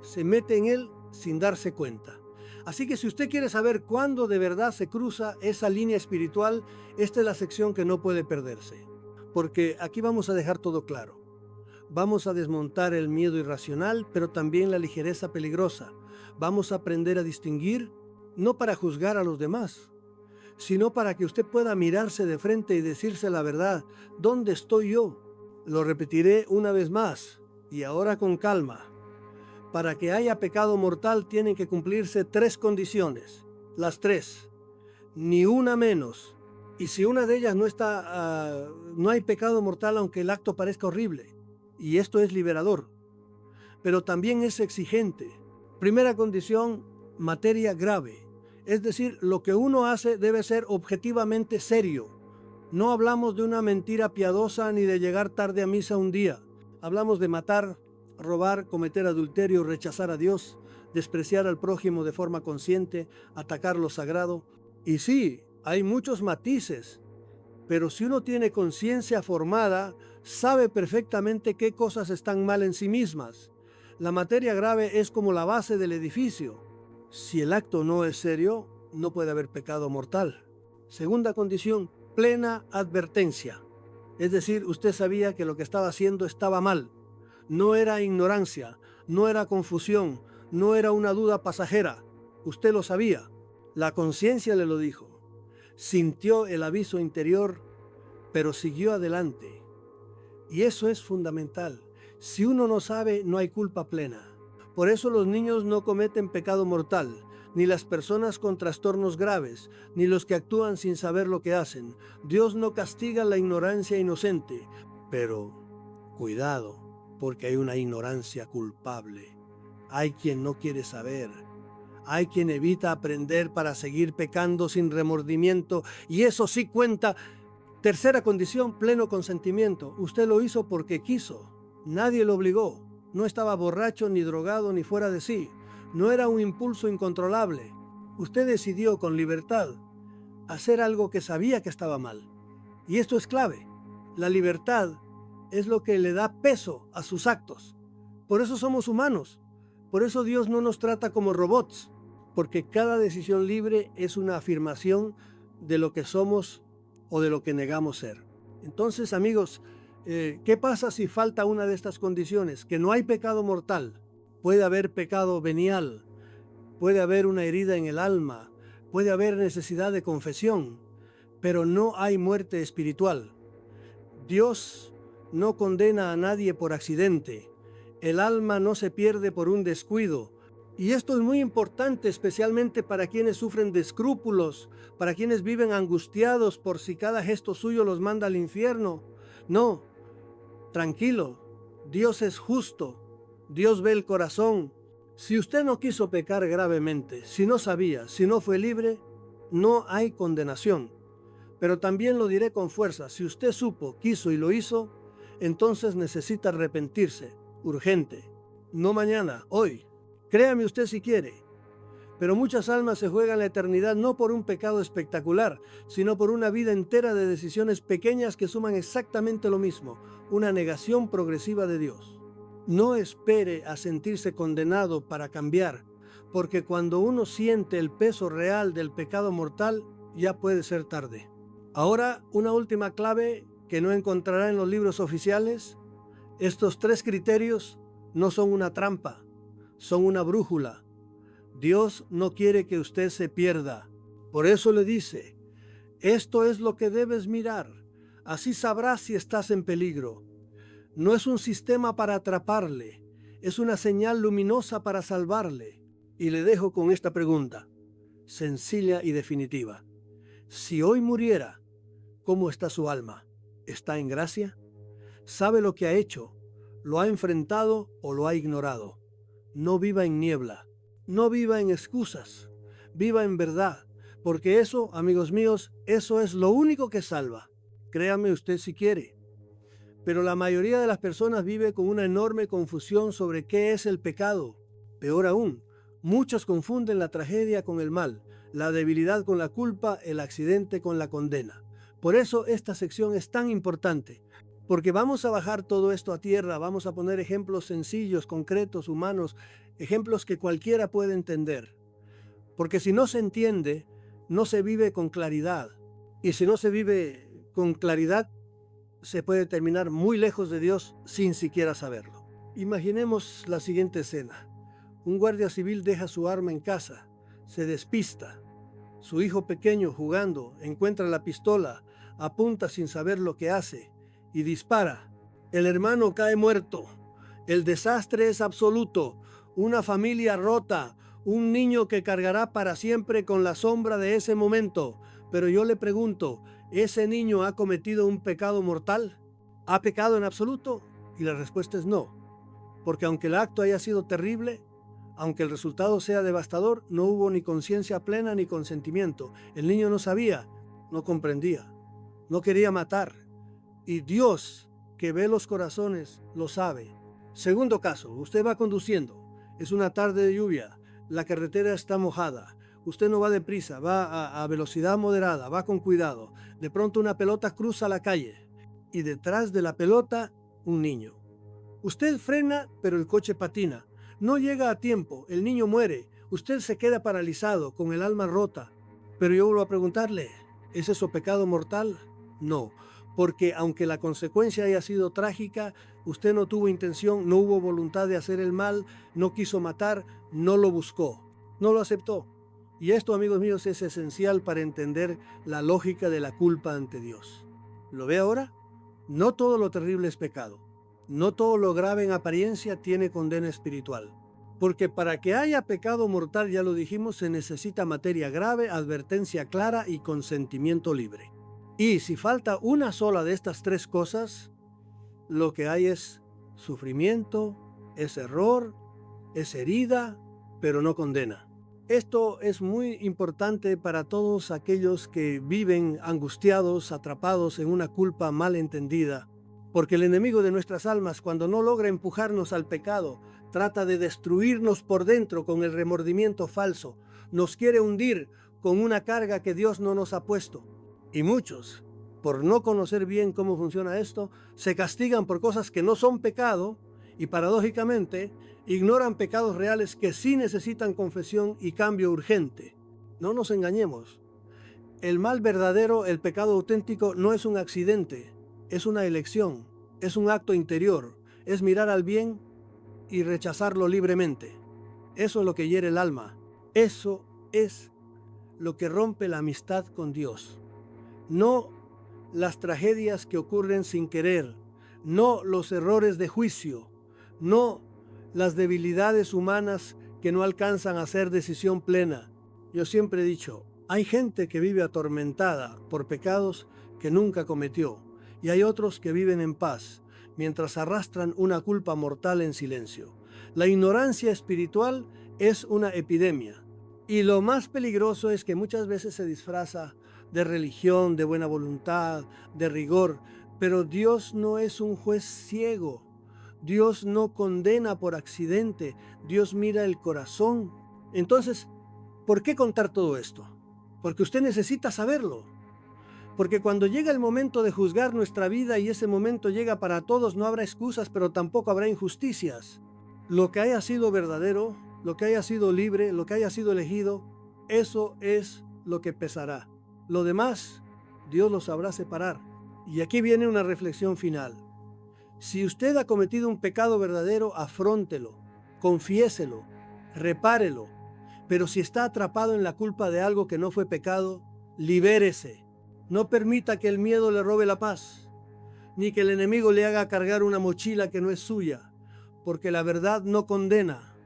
se mete en él sin darse cuenta. Así que si usted quiere saber cuándo de verdad se cruza esa línea espiritual, esta es la sección que no puede perderse. Porque aquí vamos a dejar todo claro. Vamos a desmontar el miedo irracional, pero también la ligereza peligrosa. Vamos a aprender a distinguir, no para juzgar a los demás, sino para que usted pueda mirarse de frente y decirse la verdad. ¿Dónde estoy yo? Lo repetiré una vez más, y ahora con calma. Para que haya pecado mortal tienen que cumplirse 3 condiciones. Las 3, ni una menos. Y si una de ellas no está, no hay pecado mortal aunque el acto parezca horrible. Y esto es liberador. Pero también es exigente. Primera condición, materia grave. Es decir, lo que uno hace debe ser objetivamente serio. No hablamos de una mentira piadosa ni de llegar tarde a misa un día. Hablamos de matar, robar, cometer adulterio, rechazar a Dios, despreciar al prójimo de forma consciente, atacar lo sagrado. Y sí, hay muchos matices, pero si uno tiene conciencia formada, sabe perfectamente qué cosas están mal en sí mismas. La materia grave es como la base del edificio. Si el acto no es serio, no puede haber pecado mortal. Segunda condición, plena advertencia. Es decir, usted sabía que lo que estaba haciendo estaba mal. No era ignorancia, no era confusión, no era una duda pasajera. Usted lo sabía. La conciencia le lo dijo. Sintió el aviso interior, pero siguió adelante. Y eso es fundamental. Si uno no sabe, no hay culpa plena. Por eso los niños no cometen pecado mortal, ni las personas con trastornos graves, ni los que actúan sin saber lo que hacen. Dios no castiga la ignorancia inocente, pero cuidado, porque hay una ignorancia culpable. Hay quien no quiere saber. Hay quien evita aprender para seguir pecando sin remordimiento, y eso sí cuenta. Tercera condición, pleno consentimiento. Usted lo hizo porque quiso. Nadie lo obligó. No estaba borracho, ni drogado, ni fuera de sí. No era un impulso incontrolable. Usted decidió con libertad hacer algo que sabía que estaba mal. Y esto es clave. La libertad es lo que le da peso a sus actos. Por eso somos humanos. Por eso Dios no nos trata como robots. Porque cada decisión libre es una afirmación de lo que somos o de lo que negamos ser. Entonces, amigos, ¿qué pasa si falta una de estas condiciones? Que no hay pecado mortal. Puede haber pecado venial. Puede haber una herida en el alma. Puede haber necesidad de confesión. Pero no hay muerte espiritual. Dios no condena a nadie por accidente. El alma no se pierde por un descuido. Y esto es muy importante, especialmente para quienes sufren de escrúpulos, para quienes viven angustiados por si cada gesto suyo los manda al infierno. No, tranquilo, Dios es justo, Dios ve el corazón. Si usted no quiso pecar gravemente, si no sabía, si no fue libre, no hay condenación. Pero también lo diré con fuerza, si usted supo, quiso y lo hizo, entonces necesita arrepentirse, urgente. No mañana, hoy. Créame usted si quiere. Pero muchas almas se juegan la eternidad no por un pecado espectacular, sino por una vida entera de decisiones pequeñas que suman exactamente lo mismo, una negación progresiva de Dios. No espere a sentirse condenado para cambiar, porque cuando uno siente el peso real del pecado mortal, ya puede ser tarde. Ahora, una última clave que no encontrará en los libros oficiales. Estos 3 criterios no son una trampa, son una brújula. Dios no quiere que usted se pierda. Por eso le dice, esto es lo que debes mirar. Así sabrás si estás en peligro. No es un sistema para atraparle, es una señal luminosa para salvarle. Y le dejo con esta pregunta, sencilla y definitiva. Si hoy muriera, ¿cómo está su alma? ¿Está en gracia? ¿Sabe lo que ha hecho? ¿Lo ha enfrentado o lo ha ignorado? No viva en niebla, no viva en excusas, viva en verdad, porque eso, amigos míos, eso es lo único que salva. Créame usted si quiere. Pero la mayoría de las personas vive con una enorme confusión sobre qué es el pecado. Peor aún, muchos confunden la tragedia con el mal, la debilidad con la culpa, el accidente con la condena. Por eso esta sección es tan importante, porque vamos a bajar todo esto a tierra, vamos a poner ejemplos sencillos, concretos, humanos, ejemplos que cualquiera puede entender. Porque si no se entiende, no se vive con claridad. Y si no se vive con claridad, se puede terminar muy lejos de Dios sin siquiera saberlo. Imaginemos la siguiente escena. Un guardia civil deja su arma en casa, se despista. Su hijo pequeño jugando encuentra la pistola, apunta sin saber lo que hace y dispara. El hermano cae muerto. El desastre es absoluto. Una familia rota. Un niño que cargará para siempre con la sombra de ese momento. Pero yo le pregunto, ¿ese niño ha cometido un pecado mortal? ¿Ha pecado en absoluto? Y la respuesta es no. Porque aunque el acto haya sido terrible, aunque el resultado sea devastador, no hubo ni conciencia plena ni consentimiento. El niño no sabía, no comprendía, no quería matar. Y Dios, que ve los corazones, lo sabe. Segundo caso, usted va conduciendo. Es una tarde de lluvia, la carretera está mojada. Usted no va deprisa, va a velocidad moderada, va con cuidado. De pronto una pelota cruza la calle y detrás de la pelota un niño. Usted frena, pero el coche patina. No llega a tiempo, el niño muere. Usted se queda paralizado, con el alma rota. Pero yo vuelvo a preguntarle, ¿es eso pecado mortal? No, porque aunque la consecuencia haya sido trágica, usted no tuvo intención, no hubo voluntad de hacer el mal, no quiso matar, no lo buscó, no lo aceptó. Y esto, amigos míos, es esencial para entender la lógica de la culpa ante Dios. ¿Lo ve ahora? No todo lo terrible es pecado. No todo lo grave en apariencia tiene condena espiritual. Porque para que haya pecado mortal, ya lo dijimos, se necesita materia grave, advertencia clara y consentimiento libre. Y si falta una sola de estas tres cosas, lo que hay es sufrimiento, es error, es herida, pero no condena. Esto es muy importante para todos aquellos que viven angustiados, atrapados en una culpa mal entendida. Porque el enemigo de nuestras almas, cuando no logra empujarnos al pecado, trata de destruirnos por dentro con el remordimiento falso. Nos quiere hundir con una carga que Dios no nos ha puesto. Y muchos, por no conocer bien cómo funciona esto, se castigan por cosas que no son pecado y paradójicamente ignoran pecados reales que sí necesitan confesión y cambio urgente. No nos engañemos. El mal verdadero, el pecado auténtico, no es un accidente. Es una elección, es un acto interior, es mirar al bien y rechazarlo libremente. Eso es lo que hiere el alma. Eso es lo que rompe la amistad con Dios. No las tragedias que ocurren sin querer, no los errores de juicio, no las debilidades humanas que no alcanzan a hacer decisión plena. Yo siempre he dicho, hay gente que vive atormentada por pecados que nunca cometió. Y hay otros que viven en paz, mientras arrastran una culpa mortal en silencio. La ignorancia espiritual es una epidemia. Y lo más peligroso es que muchas veces se disfraza de religión, de buena voluntad, de rigor. Pero Dios no es un juez ciego. Dios no condena por accidente. Dios mira el corazón. Entonces, ¿por qué contar todo esto? Porque usted necesita saberlo. Porque cuando llega el momento de juzgar nuestra vida y ese momento llega para todos, no habrá excusas, pero tampoco habrá injusticias. Lo que haya sido verdadero, lo que haya sido libre, lo que haya sido elegido, eso es lo que pesará. Lo demás, Dios lo sabrá separar. Y aquí viene una reflexión final. Si usted ha cometido un pecado verdadero, afróntelo, confiéselo, repárelo. Pero si está atrapado en la culpa de algo que no fue pecado, libérese. No permita que el miedo le robe la paz, ni que el enemigo le haga cargar una mochila que no es suya, porque la verdad no condena,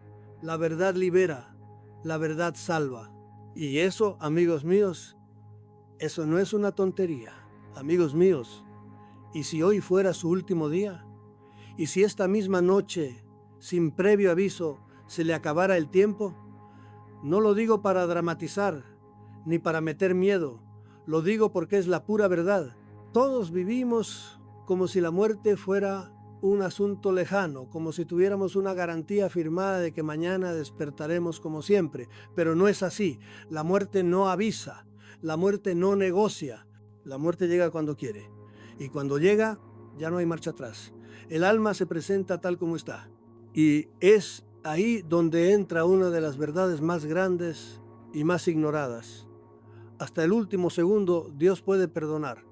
la verdad libera, la verdad salva. Y eso, amigos míos, eso no es una tontería, amigos míos. Y si hoy fuera su último día, y si esta misma noche, sin previo aviso, se le acabara el tiempo, no lo digo para dramatizar, ni para meter miedo, lo digo porque es la pura verdad. Todos vivimos como si la muerte fuera un asunto lejano, como si tuviéramos una garantía firmada de que mañana despertaremos como siempre. Pero no es así. La muerte no avisa, la muerte no negocia. La muerte llega cuando quiere. Y cuando llega, ya no hay marcha atrás. El alma se presenta tal como está. Y es ahí donde entra una de las verdades más grandes y más ignoradas. Hasta el último segundo Dios puede perdonar.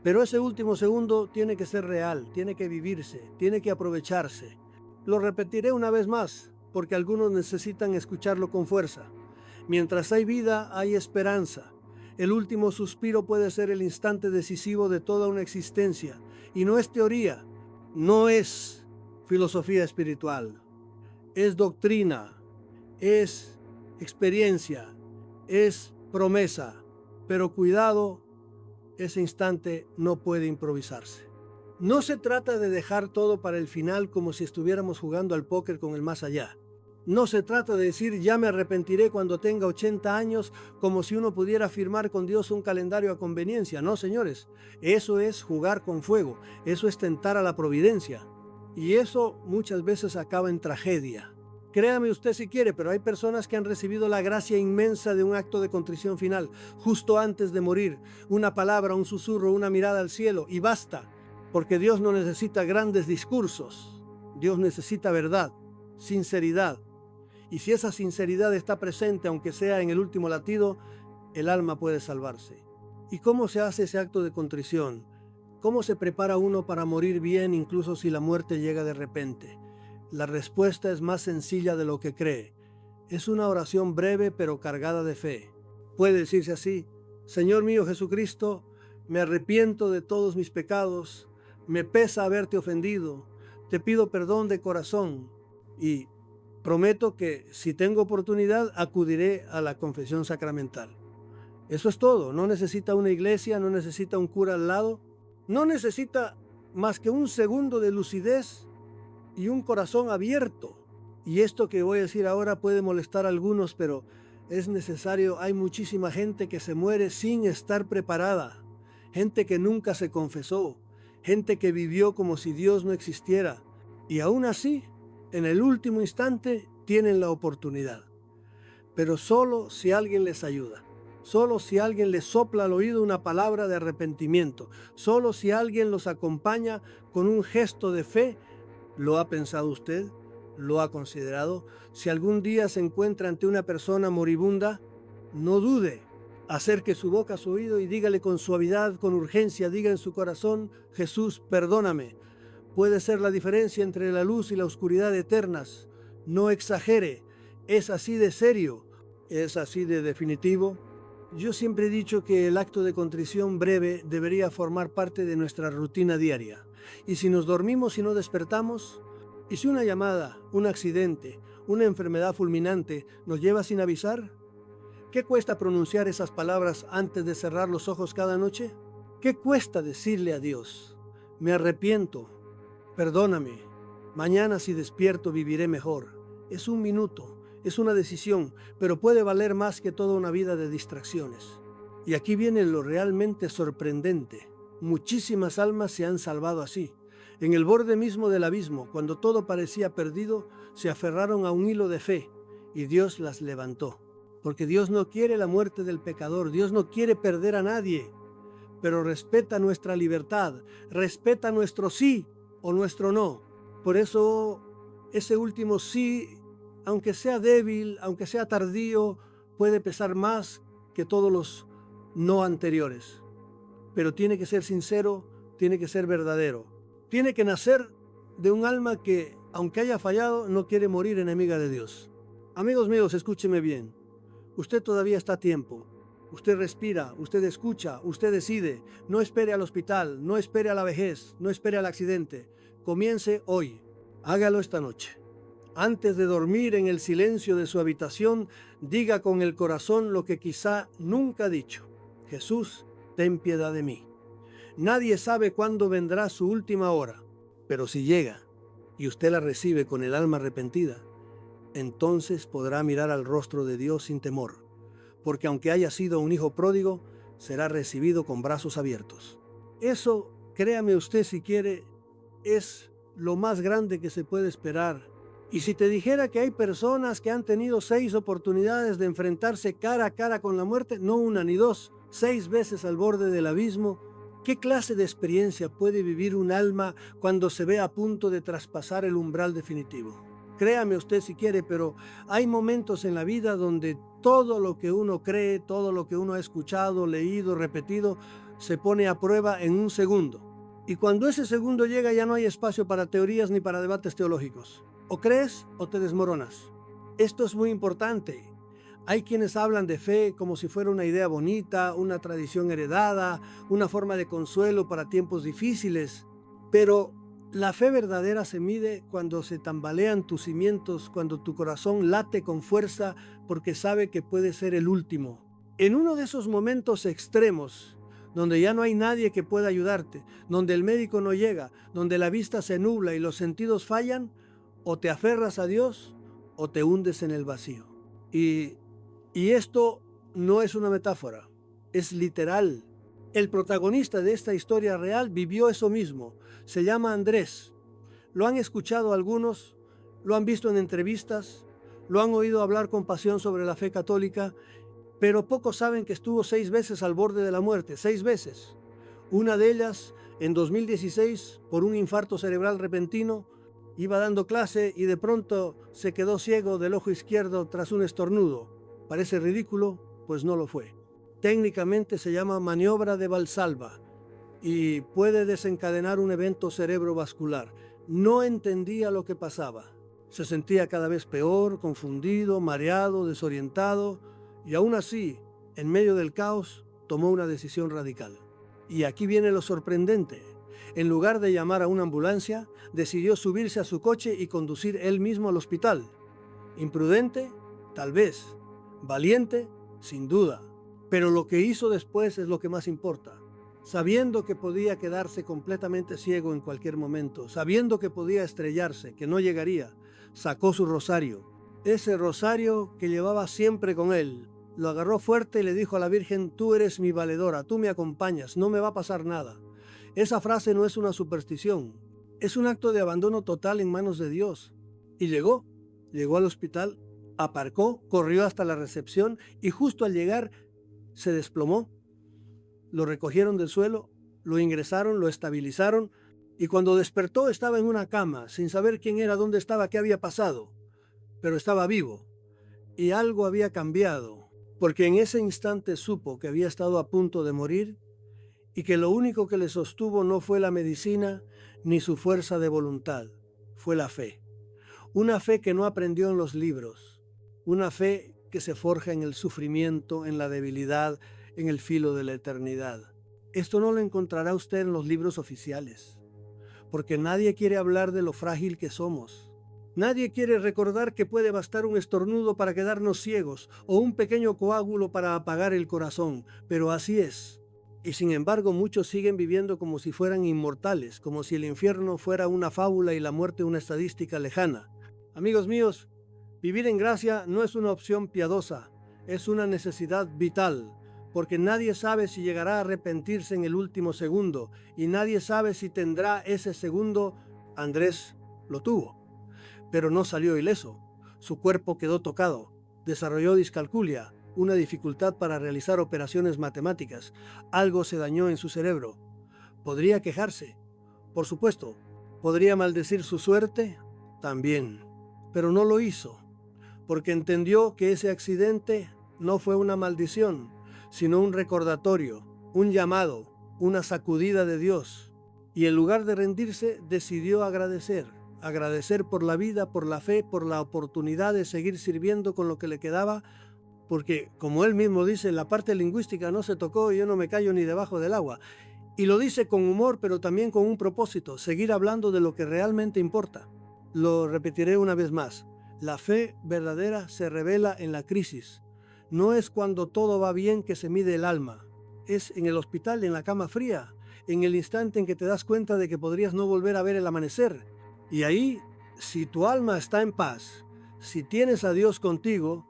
Pero ese último segundo tiene que ser real, tiene que vivirse, tiene que aprovecharse. Lo repetiré una vez más, porque algunos necesitan escucharlo con fuerza. Mientras hay vida, hay esperanza. El último suspiro puede ser el instante decisivo de toda una existencia. Y no es teoría, no es filosofía espiritual, es doctrina, es experiencia, es promesa. Pero cuidado, ese instante no puede improvisarse. No se trata de dejar todo para el final como si estuviéramos jugando al póker con el más allá. No se trata de decir ya me arrepentiré cuando tenga 80 años como si uno pudiera firmar con Dios un calendario a conveniencia. No, señores, eso es jugar con fuego, eso es tentar a la providencia. Y eso muchas veces acaba en tragedia. Créame usted si quiere, pero hay personas que han recibido la gracia inmensa de un acto de contrición final, justo antes de morir, una palabra, un susurro, una mirada al cielo, y basta, porque Dios no necesita grandes discursos, Dios necesita verdad, sinceridad. Y si esa sinceridad está presente, aunque sea en el último latido, el alma puede salvarse. ¿Y cómo se hace ese acto de contrición? ¿Cómo se prepara uno para morir bien incluso si la muerte llega de repente? La respuesta es más sencilla de lo que cree. Es una oración breve pero cargada de fe. Puede decirse así: Señor mío Jesucristo, me arrepiento de todos mis pecados, me pesa haberte ofendido, te pido perdón de corazón y prometo que si tengo oportunidad acudiré a la confesión sacramental. Eso es todo, no necesita una iglesia, no necesita un cura al lado, no necesita más que un segundo de lucidez y un corazón abierto. Y esto que voy a decir ahora puede molestar a algunos, pero es necesario. Hay muchísima gente que se muere sin estar preparada, gente que nunca se confesó, gente que vivió como si Dios no existiera, y aún así, en el último instante, tienen la oportunidad. Pero solo si alguien les ayuda, solo si alguien les sopla al oído una palabra de arrepentimiento, solo si alguien los acompaña con un gesto de fe. ¿Lo ha pensado usted? ¿Lo ha considerado? Si algún día se encuentra ante una persona moribunda, no dude. Acerque su boca a su oído y dígale con suavidad, con urgencia, diga en su corazón: Jesús, perdóname. Puede ser la diferencia entre la luz y la oscuridad eternas. No exagere. Es así de serio. Es así de definitivo. Yo siempre he dicho que el acto de contrición breve debería formar parte de nuestra rutina diaria. Y si nos dormimos y no despertamos, y si una llamada, un accidente, una enfermedad fulminante nos lleva sin avisar, ¿qué cuesta pronunciar esas palabras antes de cerrar los ojos cada noche? ¿Qué cuesta decirle a Dios: me arrepiento, perdóname, mañana si despierto viviré mejor? Es un minuto. Es una decisión, pero puede valer más que toda una vida de distracciones. Y aquí viene lo realmente sorprendente. Muchísimas almas se han salvado así. En el borde mismo del abismo, cuando todo parecía perdido, se aferraron a un hilo de fe y Dios las levantó. Porque Dios no quiere la muerte del pecador, Dios no quiere perder a nadie, pero respeta nuestra libertad, respeta nuestro sí o nuestro no. Por eso ese último sí, aunque sea débil, aunque sea tardío, puede pesar más que todos los no anteriores. Pero tiene que ser sincero, tiene que ser verdadero. Tiene que nacer de un alma que, aunque haya fallado, no quiere morir enemiga de Dios. Amigos míos, escúcheme bien. Usted todavía está a tiempo. Usted respira, usted escucha, usted decide. No espere al hospital, no espere a la vejez, no espere al accidente. Comience hoy. Hágalo esta noche. Antes de dormir en el silencio de su habitación, diga con el corazón lo que quizá nunca ha dicho: Jesús, ten piedad de mí. Nadie sabe cuándo vendrá su última hora, pero si llega y usted la recibe con el alma arrepentida, entonces podrá mirar al rostro de Dios sin temor, porque aunque haya sido un hijo pródigo, será recibido con brazos abiertos. Eso, créame usted si quiere, es lo más grande que se puede esperar. Y si te dijera que hay personas que han tenido 6 oportunidades de enfrentarse cara a cara con la muerte, no una ni dos, 6 veces al borde del abismo. ¿Qué clase de experiencia puede vivir un alma cuando se ve a punto de traspasar el umbral definitivo? Créame usted si quiere, pero hay momentos en la vida donde todo lo que uno cree, todo lo que uno ha escuchado, leído, repetido, se pone a prueba en un segundo. Y cuando ese segundo llega ya no hay espacio para teorías ni para debates teológicos. O crees o te desmoronas. Esto es muy importante. Hay quienes hablan de fe como si fuera una idea bonita, una tradición heredada, una forma de consuelo para tiempos difíciles. Pero la fe verdadera se mide cuando se tambalean tus cimientos, cuando tu corazón late con fuerza porque sabe que puede ser el último. En uno de esos momentos extremos, donde ya no hay nadie que pueda ayudarte, donde el médico no llega, donde la vista se nubla y los sentidos fallan, o te aferras a Dios o te hundes en el vacío. Y esto no es una metáfora, es literal. El protagonista de esta historia real vivió eso mismo. Se llama Andrés. Lo han escuchado algunos, lo han visto en entrevistas, lo han oído hablar con pasión sobre la fe católica, pero pocos saben que estuvo 6 veces al borde de la muerte, 6 veces. Una de ellas en 2016 por un infarto cerebral repentino. Iba dando clase y de pronto se quedó ciego del ojo izquierdo tras un estornudo. Parece ridículo, pues no lo fue. Técnicamente se llama maniobra de Valsalva y puede desencadenar un evento cerebrovascular. No entendía lo que pasaba. Se sentía cada vez peor, confundido, mareado, desorientado y aún así, en medio del caos, tomó una decisión radical. Y aquí viene lo sorprendente. En lugar de llamar a una ambulancia, decidió subirse a su coche y conducir él mismo al hospital. Imprudente, tal vez. Valiente, sin duda. Pero lo que hizo después es lo que más importa. Sabiendo que podía quedarse completamente ciego en cualquier momento, sabiendo que podía estrellarse, que no llegaría, sacó su rosario. Ese rosario que llevaba siempre con él. Lo agarró fuerte y le dijo a la Virgen: tú eres mi valedora, tú me acompañas, no me va a pasar nada. Esa frase no es una superstición, es un acto de abandono total en manos de Dios. Y llegó al hospital, aparcó, corrió hasta la recepción y justo al llegar se desplomó. Lo recogieron del suelo, lo ingresaron, lo estabilizaron y cuando despertó estaba en una cama, sin saber quién era, dónde estaba, qué había pasado. Pero estaba vivo y algo había cambiado, porque en ese instante supo que había estado a punto de morir y que lo único que le sostuvo no fue la medicina ni su fuerza de voluntad, fue la fe. Una fe que no aprendió en los libros, una fe que se forja en el sufrimiento, en la debilidad, en el filo de la eternidad. Esto no lo encontrará usted en los libros oficiales, porque nadie quiere hablar de lo frágil que somos. Nadie quiere recordar que puede bastar un estornudo para quedarnos ciegos o un pequeño coágulo para apagar el corazón, pero así es. Y sin embargo muchos siguen viviendo como si fueran inmortales, como si el infierno fuera una fábula y la muerte una estadística lejana. Amigos míos, vivir en gracia no es una opción piadosa, es una necesidad vital, porque nadie sabe si llegará a arrepentirse en el último segundo y nadie sabe si tendrá ese segundo. Andrés lo tuvo, pero no salió ileso. Su cuerpo quedó tocado, desarrolló discalculia, una dificultad para realizar operaciones matemáticas. Algo se dañó en su cerebro. ¿Podría quejarse? Por supuesto. ¿Podría maldecir su suerte? También. Pero no lo hizo, porque entendió que ese accidente no fue una maldición, sino un recordatorio, un llamado, una sacudida de Dios. Y en lugar de rendirse, decidió agradecer por la vida, por la fe, por la oportunidad de seguir sirviendo con lo que le quedaba, porque, como él mismo dice, la parte lingüística no se tocó y yo no me callo ni debajo del agua. Y lo dice con humor, pero también con un propósito: seguir hablando de lo que realmente importa. Lo repetiré una vez más: la fe verdadera se revela en la crisis. No es cuando todo va bien que se mide el alma. Es en el hospital, en la cama fría, en el instante en que te das cuenta de que podrías no volver a ver el amanecer. Y ahí, si tu alma está en paz, si tienes a Dios contigo,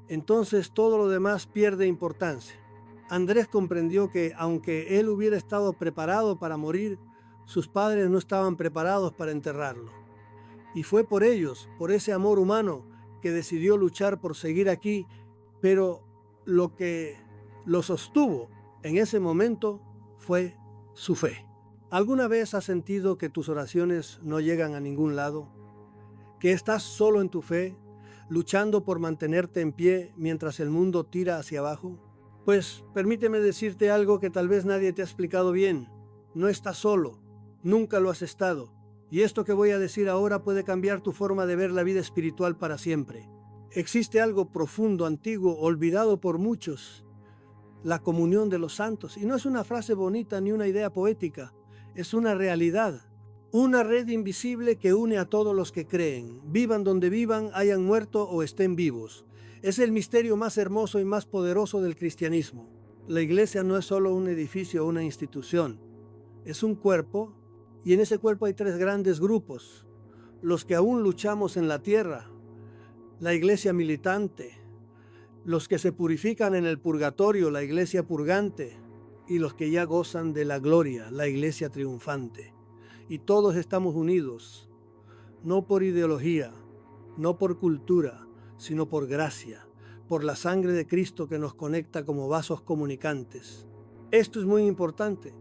entonces todo lo demás pierde importancia. Andrés comprendió que aunque él hubiera estado preparado para morir, sus padres no estaban preparados para enterrarlo. Y fue por ellos, por ese amor humano, que decidió luchar por seguir aquí, pero lo que lo sostuvo En ese momento fue su fe. ¿Alguna vez has sentido que tus oraciones no llegan a ningún lado? ¿Que estás solo en tu fe, luchando por mantenerte en pie mientras el mundo tira hacia abajo? Pues permíteme decirte algo que tal vez nadie te ha explicado bien. No estás solo, nunca lo has estado. Y esto que voy a decir ahora puede cambiar tu forma de ver la vida espiritual para siempre. Existe algo profundo, antiguo, olvidado por muchos: la comunión de los santos. Y no es una frase bonita ni una idea poética, es una realidad. Una red invisible que une a todos los que creen, vivan donde vivan, hayan muerto o estén vivos. Es el misterio más hermoso y más poderoso del cristianismo. La iglesia no es solo un edificio o una institución, es un cuerpo, y en ese cuerpo hay tres grandes grupos: los que aún luchamos en la tierra, la iglesia militante; los que se purifican en el purgatorio, la iglesia purgante; y los que ya gozan de la gloria, la iglesia triunfante. Y todos estamos unidos, no por ideología, no por cultura, sino por gracia, por la sangre de Cristo que nos conecta como vasos comunicantes. Esto es muy importante.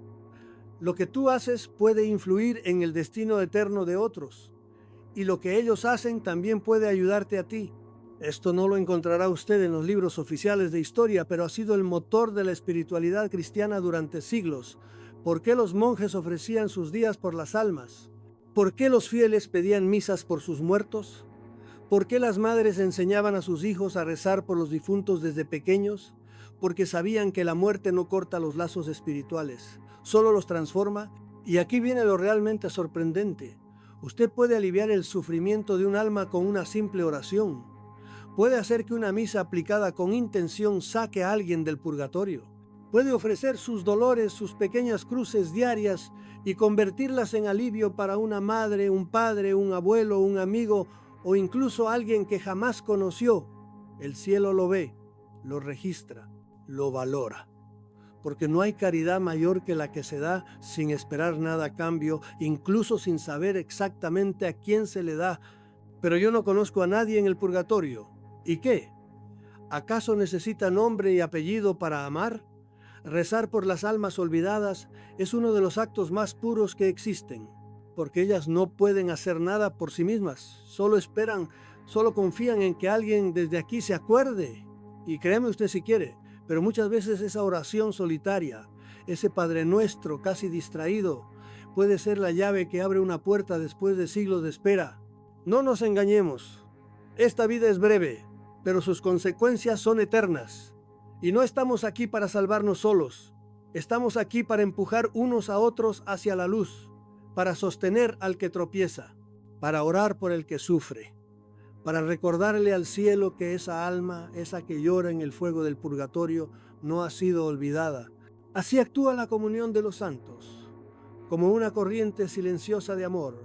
Lo que tú haces puede influir en el destino eterno de otros, y lo que ellos hacen también puede ayudarte a ti. Esto no lo encontrará usted en los libros oficiales de historia, pero ha sido el motor de la espiritualidad cristiana durante siglos. ¿Por qué los monjes ofrecían sus días por las almas? ¿Por qué los fieles pedían misas por sus muertos? ¿Por qué las madres enseñaban a sus hijos a rezar por los difuntos desde pequeños? Porque sabían que la muerte no corta los lazos espirituales, solo los transforma. Y aquí viene lo realmente sorprendente. Usted puede aliviar el sufrimiento de un alma con una simple oración. Puede hacer que una misa aplicada con intención saque a alguien del purgatorio. Puede ofrecer sus dolores, sus pequeñas cruces diarias, y convertirlas en alivio para una madre, un padre, un abuelo, un amigo, o incluso alguien que jamás conoció. El cielo lo ve, lo registra, lo valora. Porque no hay caridad mayor que la que se da sin esperar nada a cambio, incluso sin saber exactamente a quién se le da. Pero yo no conozco a nadie en el purgatorio. ¿Y qué? ¿Acaso necesita nombre y apellido para amar? Rezar por las almas olvidadas es uno de los actos más puros que existen, porque ellas no pueden hacer nada por sí mismas, solo esperan, solo confían en que alguien desde aquí se acuerde. Y créame usted si quiere, pero muchas veces esa oración solitaria, ese Padre Nuestro casi distraído, puede ser la llave que abre una puerta después de siglos de espera. No nos engañemos, esta vida es breve, pero sus consecuencias son eternas. Y no estamos aquí para salvarnos solos, estamos aquí para empujar unos a otros hacia la luz, para sostener al que tropieza, para orar por el que sufre, para recordarle al cielo que esa alma, esa que llora en el fuego del purgatorio, no ha sido olvidada. Así actúa la comunión de los santos, como una corriente silenciosa de amor,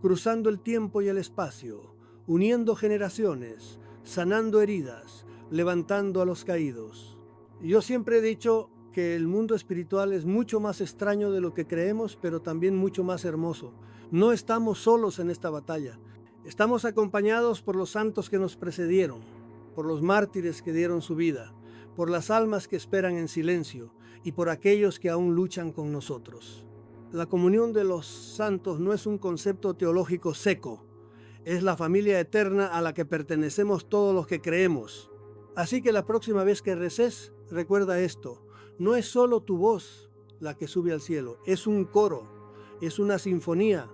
cruzando el tiempo y el espacio, uniendo generaciones, sanando heridas, levantando a los caídos. Yo siempre he dicho que el mundo espiritual es mucho más extraño de lo que creemos, pero también mucho más hermoso. No estamos solos en esta batalla. Estamos acompañados por los santos que nos precedieron, por los mártires que dieron su vida, por las almas que esperan en silencio y por aquellos que aún luchan con nosotros. La comunión de los santos no es un concepto teológico seco. Es la familia eterna a la que pertenecemos todos los que creemos. Así que la próxima vez que reces, recuerda esto: no es solo tu voz la que sube al cielo, es un coro, es una sinfonía,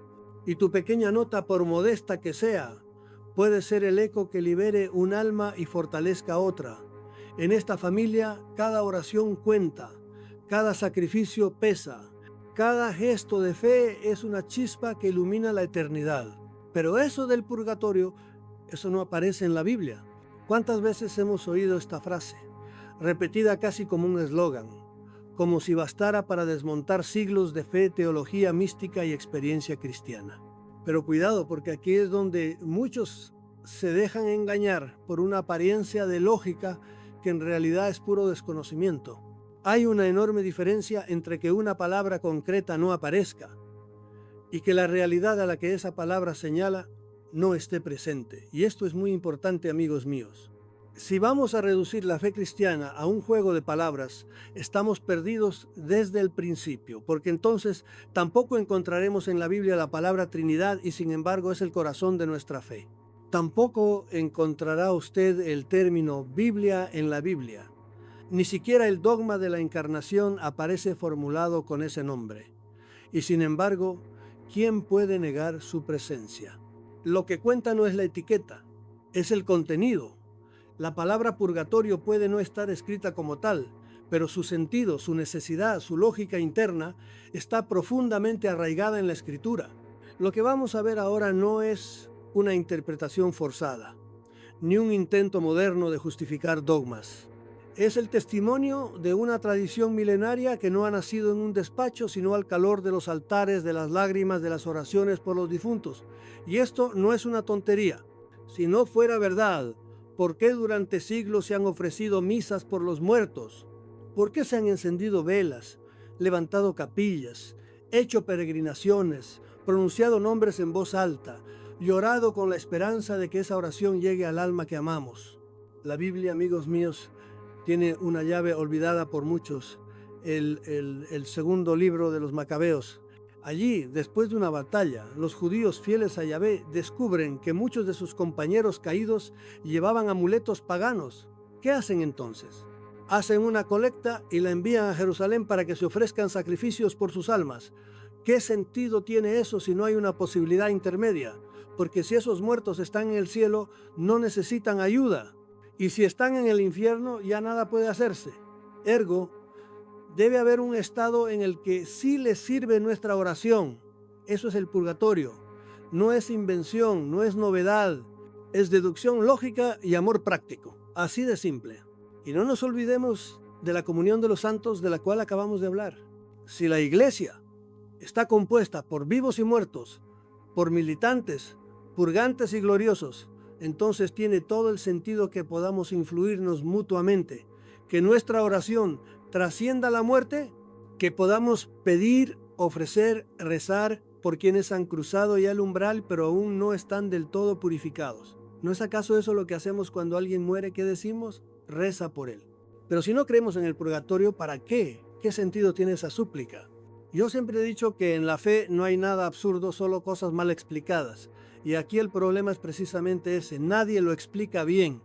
y tu pequeña nota, por modesta que sea, puede ser el eco que libere un alma y fortalezca otra. En esta familia, cada oración cuenta, cada sacrificio pesa, cada gesto de fe es una chispa que ilumina la eternidad. Pero eso del purgatorio, eso no aparece en la Biblia. ¿Cuántas veces hemos oído esta frase, repetida casi como un eslogan, como si bastara para desmontar siglos de fe, teología mística y experiencia cristiana? Pero cuidado, porque aquí es donde muchos se dejan engañar por una apariencia de lógica que en realidad es puro desconocimiento. Hay una enorme diferencia entre que una palabra concreta no aparezca y que la realidad a la que esa palabra señala no esté presente. Y esto es muy importante, amigos míos. Si vamos a reducir la fe cristiana a un juego de palabras, estamos perdidos desde el principio, porque entonces tampoco encontraremos en la Biblia la palabra Trinidad y sin embargo es el corazón de nuestra fe. Tampoco encontrará usted el término Biblia en la Biblia. Ni siquiera el dogma de la encarnación aparece formulado con ese nombre. Y sin embargo, ¿quién puede negar su presencia? Lo que cuenta no es la etiqueta, es el contenido. La palabra purgatorio puede no estar escrita como tal, pero su sentido, su necesidad, su lógica interna está profundamente arraigada en la Escritura. Lo que vamos a ver ahora no es una interpretación forzada, ni un intento moderno de justificar dogmas. Es el testimonio de una tradición milenaria que no ha nacido en un despacho, sino al calor de los altares, de las lágrimas, de las oraciones por los difuntos. Y esto no es una tontería. Si no fuera verdad, ¿por qué durante siglos se han ofrecido misas por los muertos? ¿Por qué se han encendido velas, levantado capillas, hecho peregrinaciones, pronunciado nombres en voz alta, llorado con la esperanza de que esa oración llegue al alma que amamos? La Biblia, amigos míos, tiene una llave olvidada por muchos, el segundo libro de los Macabeos. Allí, después de una batalla, los judíos fieles a Yahvé descubren que muchos de sus compañeros caídos llevaban amuletos paganos. ¿Qué hacen entonces? Hacen una colecta y la envían a Jerusalén para que se ofrezcan sacrificios por sus almas. ¿Qué sentido tiene eso si no hay una posibilidad intermedia? Porque si esos muertos están en el cielo, no necesitan ayuda. Y si están en el infierno, ya nada puede hacerse. Ergo, debe haber un estado en el que sí les sirve nuestra oración. Eso es el purgatorio. No es invención, no es novedad. Es deducción lógica y amor práctico. Así de simple. Y no nos olvidemos de la comunión de los santos de la cual acabamos de hablar. Si la iglesia está compuesta por vivos y muertos, por militantes, purgantes y gloriosos, entonces tiene todo el sentido que podamos influirnos mutuamente, que nuestra oración trascienda la muerte, que podamos pedir, ofrecer, rezar por quienes han cruzado ya el umbral pero aún no están del todo purificados. ¿No es acaso eso lo que hacemos cuando alguien muere? ¿Qué decimos? Reza por él. Pero si no creemos en el purgatorio, ¿para qué? ¿Qué sentido tiene esa súplica? Yo siempre he dicho que en la fe no hay nada absurdo, solo cosas mal explicadas. Y aquí el problema es precisamente ese, nadie lo explica bien.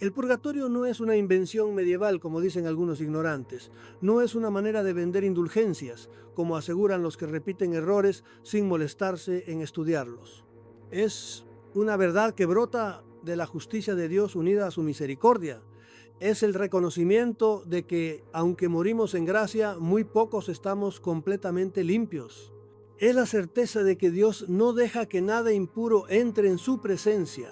El purgatorio no es una invención medieval, como dicen algunos ignorantes. No es una manera de vender indulgencias, como aseguran los que repiten errores sin molestarse en estudiarlos. Es una verdad que brota de la justicia de Dios unida a su misericordia. Es el reconocimiento de que, aunque morimos en gracia, muy pocos estamos completamente limpios. Es la certeza de que Dios no deja que nada impuro entre en su presencia,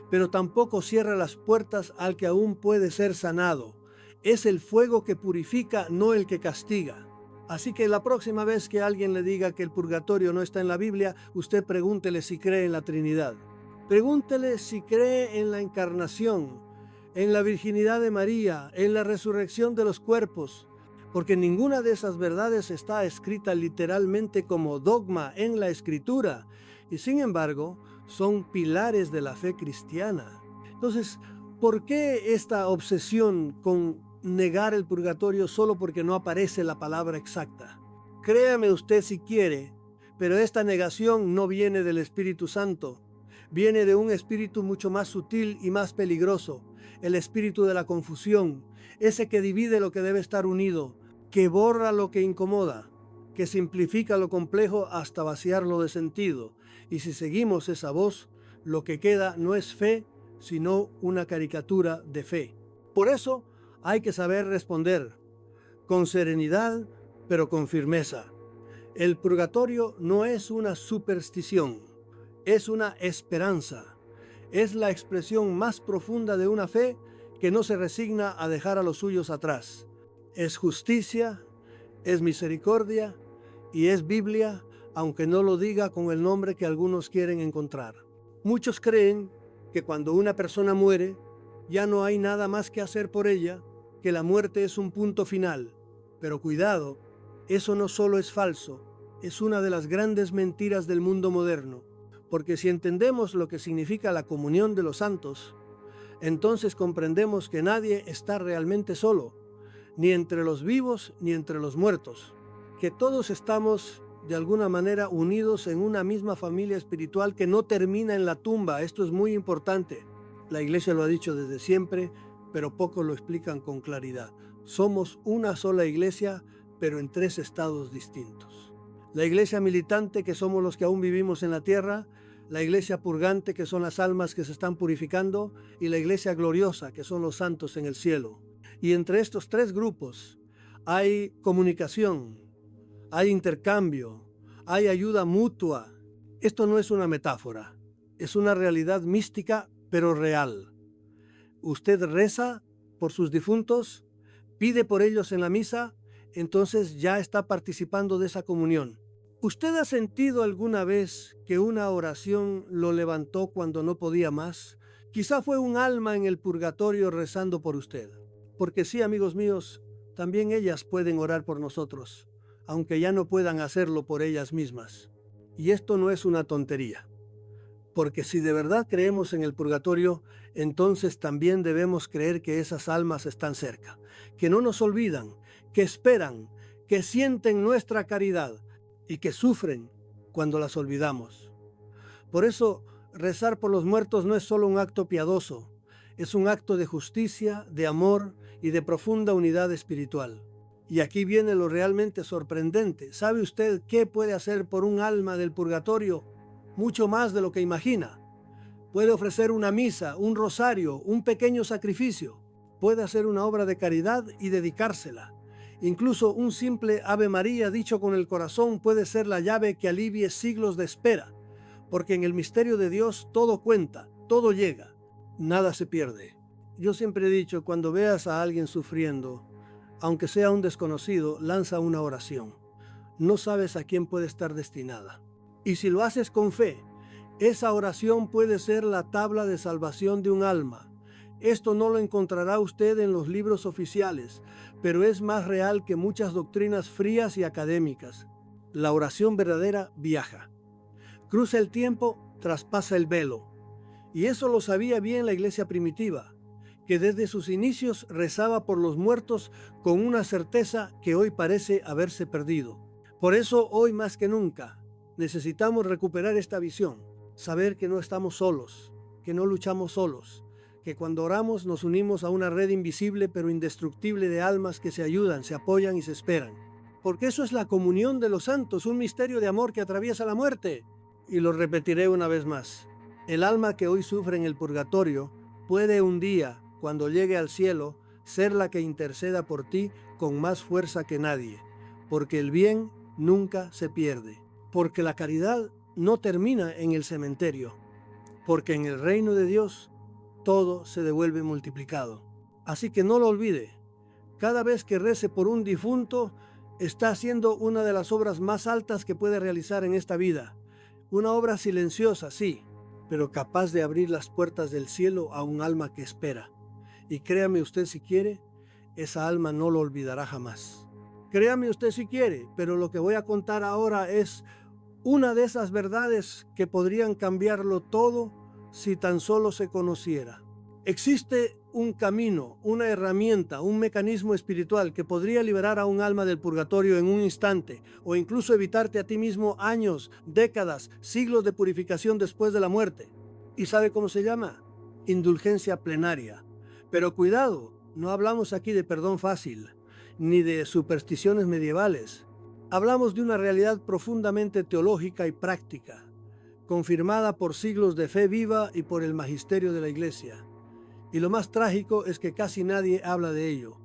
pero tampoco cierra las puertas al que aún puede ser sanado. Es el fuego que purifica, no el que castiga. Así que la próxima vez que alguien le diga que el purgatorio no está en la Biblia, usted pregúntele si cree en la Trinidad. Pregúntele si cree en la encarnación, en la virginidad de María, en la resurrección de los cuerpos, porque ninguna de esas verdades está escrita literalmente como dogma en la Escritura, y sin embargo son pilares de la fe cristiana. Entonces, ¿por qué esta obsesión con negar el purgatorio solo porque no aparece la palabra exacta? Créame usted si quiere, pero esta negación no viene del Espíritu Santo, viene de un espíritu mucho más sutil y más peligroso, el espíritu de la confusión, ese que divide lo que debe estar unido, que borra lo que incomoda, que simplifica lo complejo hasta vaciarlo de sentido. Y si seguimos esa voz, lo que queda no es fe, sino una caricatura de fe. Por eso hay que saber responder, con serenidad, pero con firmeza. El purgatorio no es una superstición, es una esperanza. Es la expresión más profunda de una fe que no se resigna a dejar a los suyos atrás. Es justicia, es misericordia y es Biblia, aunque no lo diga con el nombre que algunos quieren encontrar. Muchos creen que cuando una persona muere, ya no hay nada más que hacer por ella, que la muerte es un punto final. Pero cuidado, eso no solo es falso, es una de las grandes mentiras del mundo moderno. Porque si entendemos lo que significa la comunión de los santos, Entonces comprendemos que nadie está realmente solo, ni entre los vivos ni entre los muertos, que todos estamos de alguna manera unidos en una misma familia espiritual que no termina en la tumba. Esto es muy importante. La iglesia lo ha dicho desde siempre, pero pocos lo explican con claridad. Somos una sola iglesia, pero en tres estados distintos. La iglesia militante, que somos los que aún vivimos en la tierra, la iglesia purgante, que son las almas que se están purificando, y la iglesia gloriosa, que son los santos en el cielo. Y entre estos tres grupos hay comunicación, hay intercambio, hay ayuda mutua. Esto no es una metáfora, es una realidad mística, pero real. Usted reza por sus difuntos, pide por ellos en la misa, entonces ya está participando de esa comunión. ¿Usted ha sentido alguna vez que una oración lo levantó cuando no podía más? Quizá fue un alma en el purgatorio rezando por usted. Porque sí, amigos míos, también ellas pueden orar por nosotros, aunque ya no puedan hacerlo por ellas mismas. Y esto no es una tontería. Porque si de verdad creemos en el purgatorio, entonces también debemos creer que esas almas están cerca, que no nos olvidan, que esperan, que sienten nuestra caridad y que sufren cuando las olvidamos. Por eso, rezar por los muertos no es solo un acto piadoso, es un acto de justicia, de amor y de profunda unidad espiritual. Y aquí viene lo realmente sorprendente. ¿Sabe usted qué puede hacer por un alma del purgatorio? Mucho más de lo que imagina. Puede ofrecer una misa, un rosario, un pequeño sacrificio. Puede hacer una obra de caridad y dedicársela. Incluso un simple Ave María dicho con el corazón puede ser la llave que alivie siglos de espera, porque en el misterio de Dios todo cuenta, todo llega, nada se pierde. Yo siempre he dicho, cuando veas a alguien sufriendo, aunque sea un desconocido, lanza una oración. No sabes a quién puede estar destinada. Y si lo haces con fe, esa oración puede ser la tabla de salvación de un alma. Esto no lo encontrará usted en los libros oficiales, pero es más real que muchas doctrinas frías y académicas. La oración verdadera viaja. Cruza el tiempo, traspasa el velo. Y eso lo sabía bien la iglesia primitiva, que desde sus inicios rezaba por los muertos con una certeza que hoy parece haberse perdido. Por eso, hoy más que nunca, necesitamos recuperar esta visión, saber que no estamos solos, que no luchamos solos, que cuando oramos nos unimos a una red invisible pero indestructible de almas que se ayudan, se apoyan y se esperan. Porque eso es la comunión de los santos, un misterio de amor que atraviesa la muerte. Y lo repetiré una vez más. El alma que hoy sufre en el purgatorio puede un día, cuando llegue al cielo, ser la que interceda por ti con más fuerza que nadie, porque el bien nunca se pierde, porque la caridad no termina en el cementerio, porque en el reino de Dios todo se devuelve multiplicado. Así que no lo olvide, cada vez que rece por un difunto, está haciendo una de las obras más altas que puede realizar en esta vida. Una obra silenciosa, sí, pero capaz de abrir las puertas del cielo a un alma que espera. Y créame usted si quiere, esa alma no lo olvidará jamás. Créame usted si quiere, pero lo que voy a contar ahora es una de esas verdades que podrían cambiarlo todo si tan solo se conociera. Existe un camino, una herramienta, un mecanismo espiritual que podría liberar a un alma del purgatorio en un instante o incluso evitarte a ti mismo años, décadas, siglos de purificación después de la muerte. ¿Y sabe cómo se llama? Indulgencia plenaria. Pero cuidado, no hablamos aquí de perdón fácil, ni de supersticiones medievales. Hablamos de una realidad profundamente teológica y práctica, confirmada por siglos de fe viva y por el magisterio de la Iglesia. Y lo más trágico es que casi nadie habla de ello.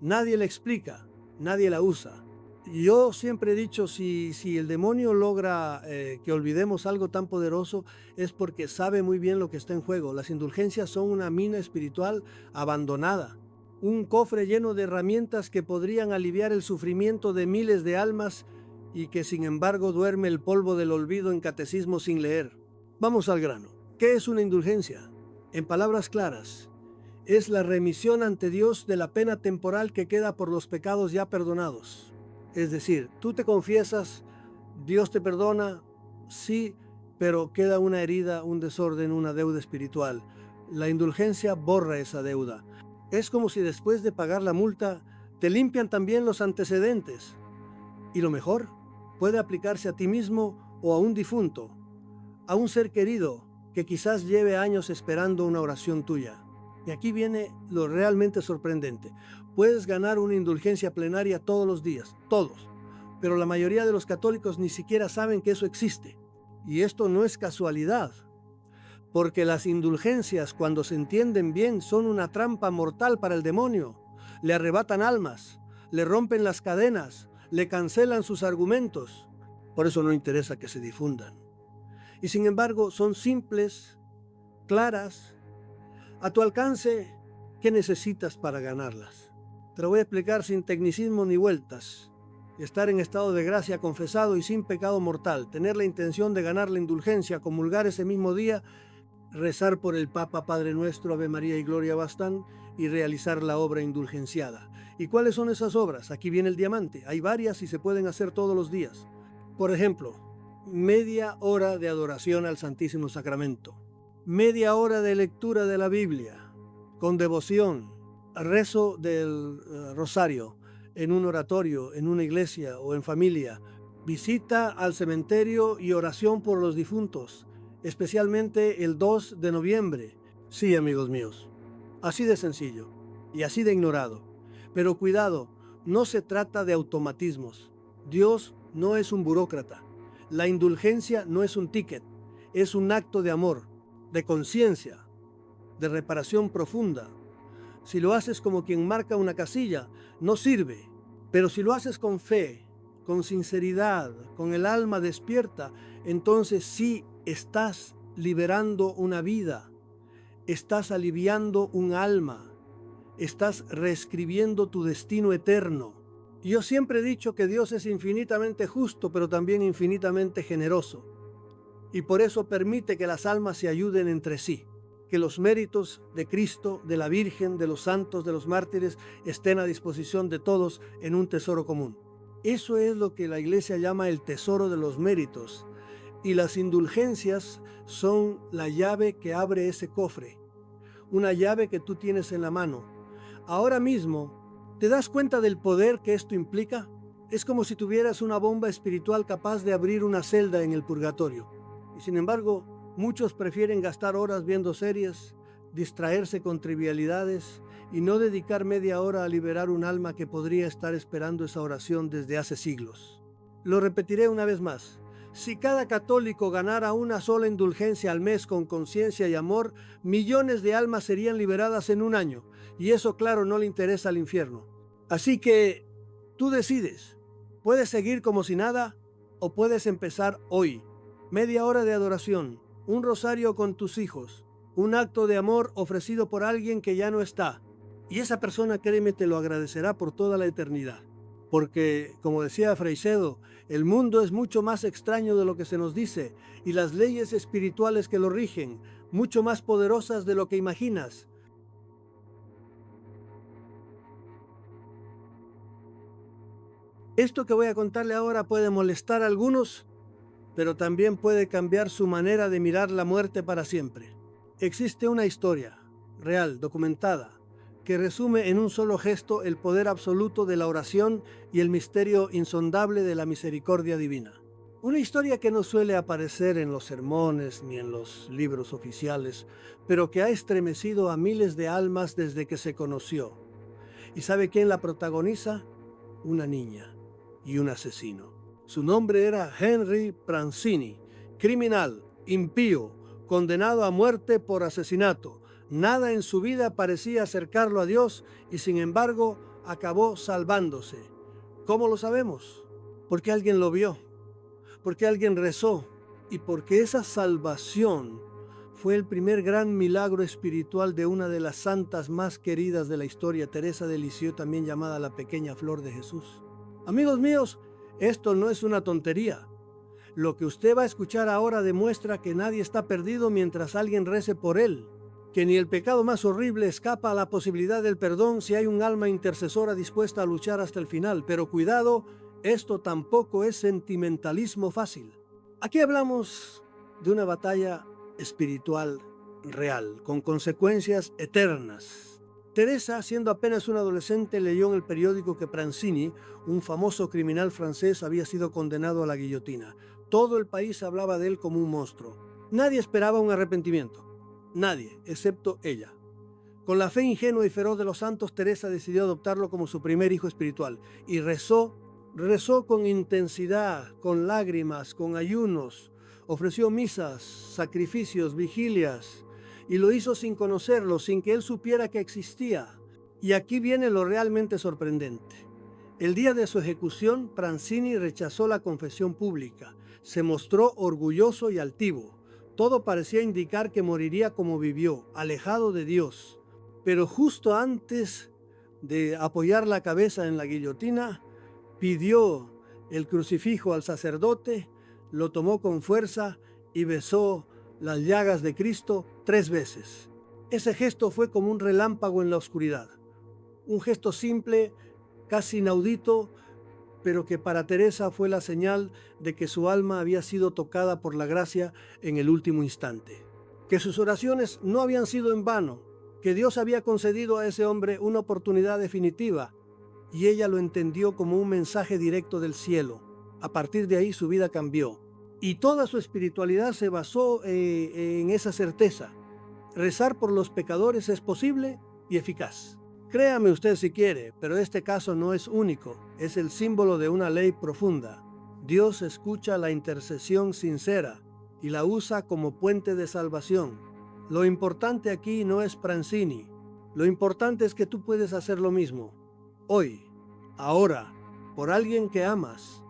Nadie la explica, nadie la usa. Yo siempre he dicho, si el demonio logra que olvidemos algo tan poderoso, es porque sabe muy bien lo que está en juego. Las indulgencias son una mina espiritual abandonada, un cofre lleno de herramientas que podrían aliviar el sufrimiento de miles de almas y que sin embargo duerme el polvo del olvido en catecismo sin leer. Vamos al grano. ¿Qué es una indulgencia? En palabras claras, es la remisión ante Dios de la pena temporal que queda por los pecados ya perdonados. Es decir, tú te confiesas, Dios te perdona, sí, pero queda una herida, un desorden, una deuda espiritual. La indulgencia borra esa deuda. Es como si después de pagar la multa te limpian también los antecedentes. Y lo mejor, puede aplicarse a ti mismo o a un difunto, a un ser querido que quizás lleve años esperando una oración tuya. Y aquí viene lo realmente sorprendente. Puedes ganar una indulgencia plenaria todos los días, todos. Pero la mayoría de los católicos ni siquiera saben que eso existe. Y esto no es casualidad, porque las indulgencias, cuando se entienden bien, son una trampa mortal para el demonio. Le arrebatan almas, le rompen las cadenas, le cancelan sus argumentos. Por eso no interesa que se difundan. Y sin embargo, son simples, claras, a tu alcance. ¿Qué necesitas para ganarlas? Te lo voy a explicar sin tecnicismo ni vueltas. Estar en estado de gracia confesado y sin pecado mortal, tener la intención de ganar la indulgencia, comulgar ese mismo día, rezar por el Papa, Padre Nuestro, Ave María y Gloria bastán, y realizar la obra indulgenciada. ¿Y cuáles son esas obras? Aquí viene el diamante. Hay varias y se pueden hacer todos los días. Por ejemplo, media hora de adoración al Santísimo Sacramento, media hora de lectura de la Biblia, con devoción, rezo del rosario, en un oratorio, en una iglesia o en familia, visita al cementerio y oración por los difuntos, especialmente el 2 de noviembre. Sí, amigos míos, así de sencillo y así de ignorado. Pero cuidado, no se trata de automatismos. Dios no es un burócrata. La indulgencia no es un ticket, es un acto de amor, de conciencia, de reparación profunda. Si lo haces como quien marca una casilla, no sirve. Pero si lo haces con fe, con sinceridad, con el alma despierta, entonces sí estás liberando una vida, estás aliviando un alma, estás reescribiendo tu destino eterno. Yo siempre he dicho que Dios es infinitamente justo, pero también infinitamente generoso. Y por eso permite que las almas se ayuden entre sí, que los méritos de Cristo, de la Virgen, de los santos, de los mártires, estén a disposición de todos en un tesoro común. Eso es lo que la Iglesia llama el tesoro de los méritos. Y las indulgencias son la llave que abre ese cofre, una llave que tú tienes en la mano. Ahora mismo, ¿te das cuenta del poder que esto implica? Es como si tuvieras una bomba espiritual capaz de abrir una celda en el purgatorio. Y sin embargo, muchos prefieren gastar horas viendo series, distraerse con trivialidades y no dedicar media hora a liberar un alma que podría estar esperando esa oración desde hace siglos. Lo repetiré una vez más. Si cada católico ganara una sola indulgencia al mes con conciencia y amor, millones de almas serían liberadas en un año. Y eso, claro, no le interesa al infierno. Así que tú decides. Puedes seguir como si nada o puedes empezar hoy. Media hora de adoración, un rosario con tus hijos, un acto de amor ofrecido por alguien que ya no está. Y esa persona, créeme, te lo agradecerá por toda la eternidad. Porque, como decía Freixedo, el mundo es mucho más extraño de lo que se nos dice y las leyes espirituales que lo rigen, mucho más poderosas de lo que imaginas. Esto que voy a contarle ahora puede molestar a algunos, pero también puede cambiar su manera de mirar la muerte para siempre. Existe una historia real, documentada, que resume en un solo gesto el poder absoluto de la oración y el misterio insondable de la misericordia divina. Una historia que no suele aparecer en los sermones ni en los libros oficiales, pero que ha estremecido a miles de almas desde que se conoció. ¿Y sabe quién la protagoniza? Una niña y un asesino. Su nombre era Henry Pranzini, criminal, impío, condenado a muerte por asesinato. Nada en su vida parecía acercarlo a Dios y sin embargo acabó salvándose. ¿Cómo lo sabemos? Porque alguien lo vio, porque alguien rezó y porque esa salvación fue el primer gran milagro espiritual de una de las santas más queridas de la historia, Teresa de Lisieux, también llamada la Pequeña Flor de Jesús. Amigos míos, esto no es una tontería. Lo que usted va a escuchar ahora demuestra que nadie está perdido mientras alguien rece por él, que ni el pecado más horrible escapa a la posibilidad del perdón si hay un alma intercesora dispuesta a luchar hasta el final. Pero cuidado, esto tampoco es sentimentalismo fácil. Aquí hablamos de una batalla espiritual real, con consecuencias eternas. Teresa, siendo apenas una adolescente, leyó en el periódico que Pranzini, un famoso criminal francés, había sido condenado a la guillotina. Todo el país hablaba de él como un monstruo. Nadie esperaba un arrepentimiento. Nadie, excepto ella. Con la fe ingenua y feroz de los santos, Teresa decidió adoptarlo como su primer hijo espiritual y rezó con intensidad, con lágrimas, con ayunos, ofreció misas, sacrificios, vigilias, y lo hizo sin conocerlo, sin que él supiera que existía. Y aquí viene lo realmente sorprendente. El día de su ejecución, Pranzini rechazó la confesión pública, se mostró orgulloso y altivo. Todo parecía indicar que moriría como vivió, alejado de Dios. Pero justo antes de apoyar la cabeza en la guillotina, pidió el crucifijo al sacerdote, lo tomó con fuerza y besó las llagas de Cristo 3 veces. Ese gesto fue como un relámpago en la oscuridad. Un gesto simple, casi inaudito, pero que para Teresa fue la señal de que su alma había sido tocada por la gracia en el último instante. Que sus oraciones no habían sido en vano, que Dios había concedido a ese hombre una oportunidad definitiva, y ella lo entendió como un mensaje directo del cielo. A partir de ahí su vida cambió, y toda su espiritualidad se basó en esa certeza. Rezar por los pecadores es posible y eficaz. Créame usted si quiere, pero este caso no es único, es el símbolo de una ley profunda. Dios escucha la intercesión sincera y la usa como puente de salvación. Lo importante aquí no es Pranzini, lo importante es que tú puedes hacer lo mismo, hoy, ahora, por alguien que amas,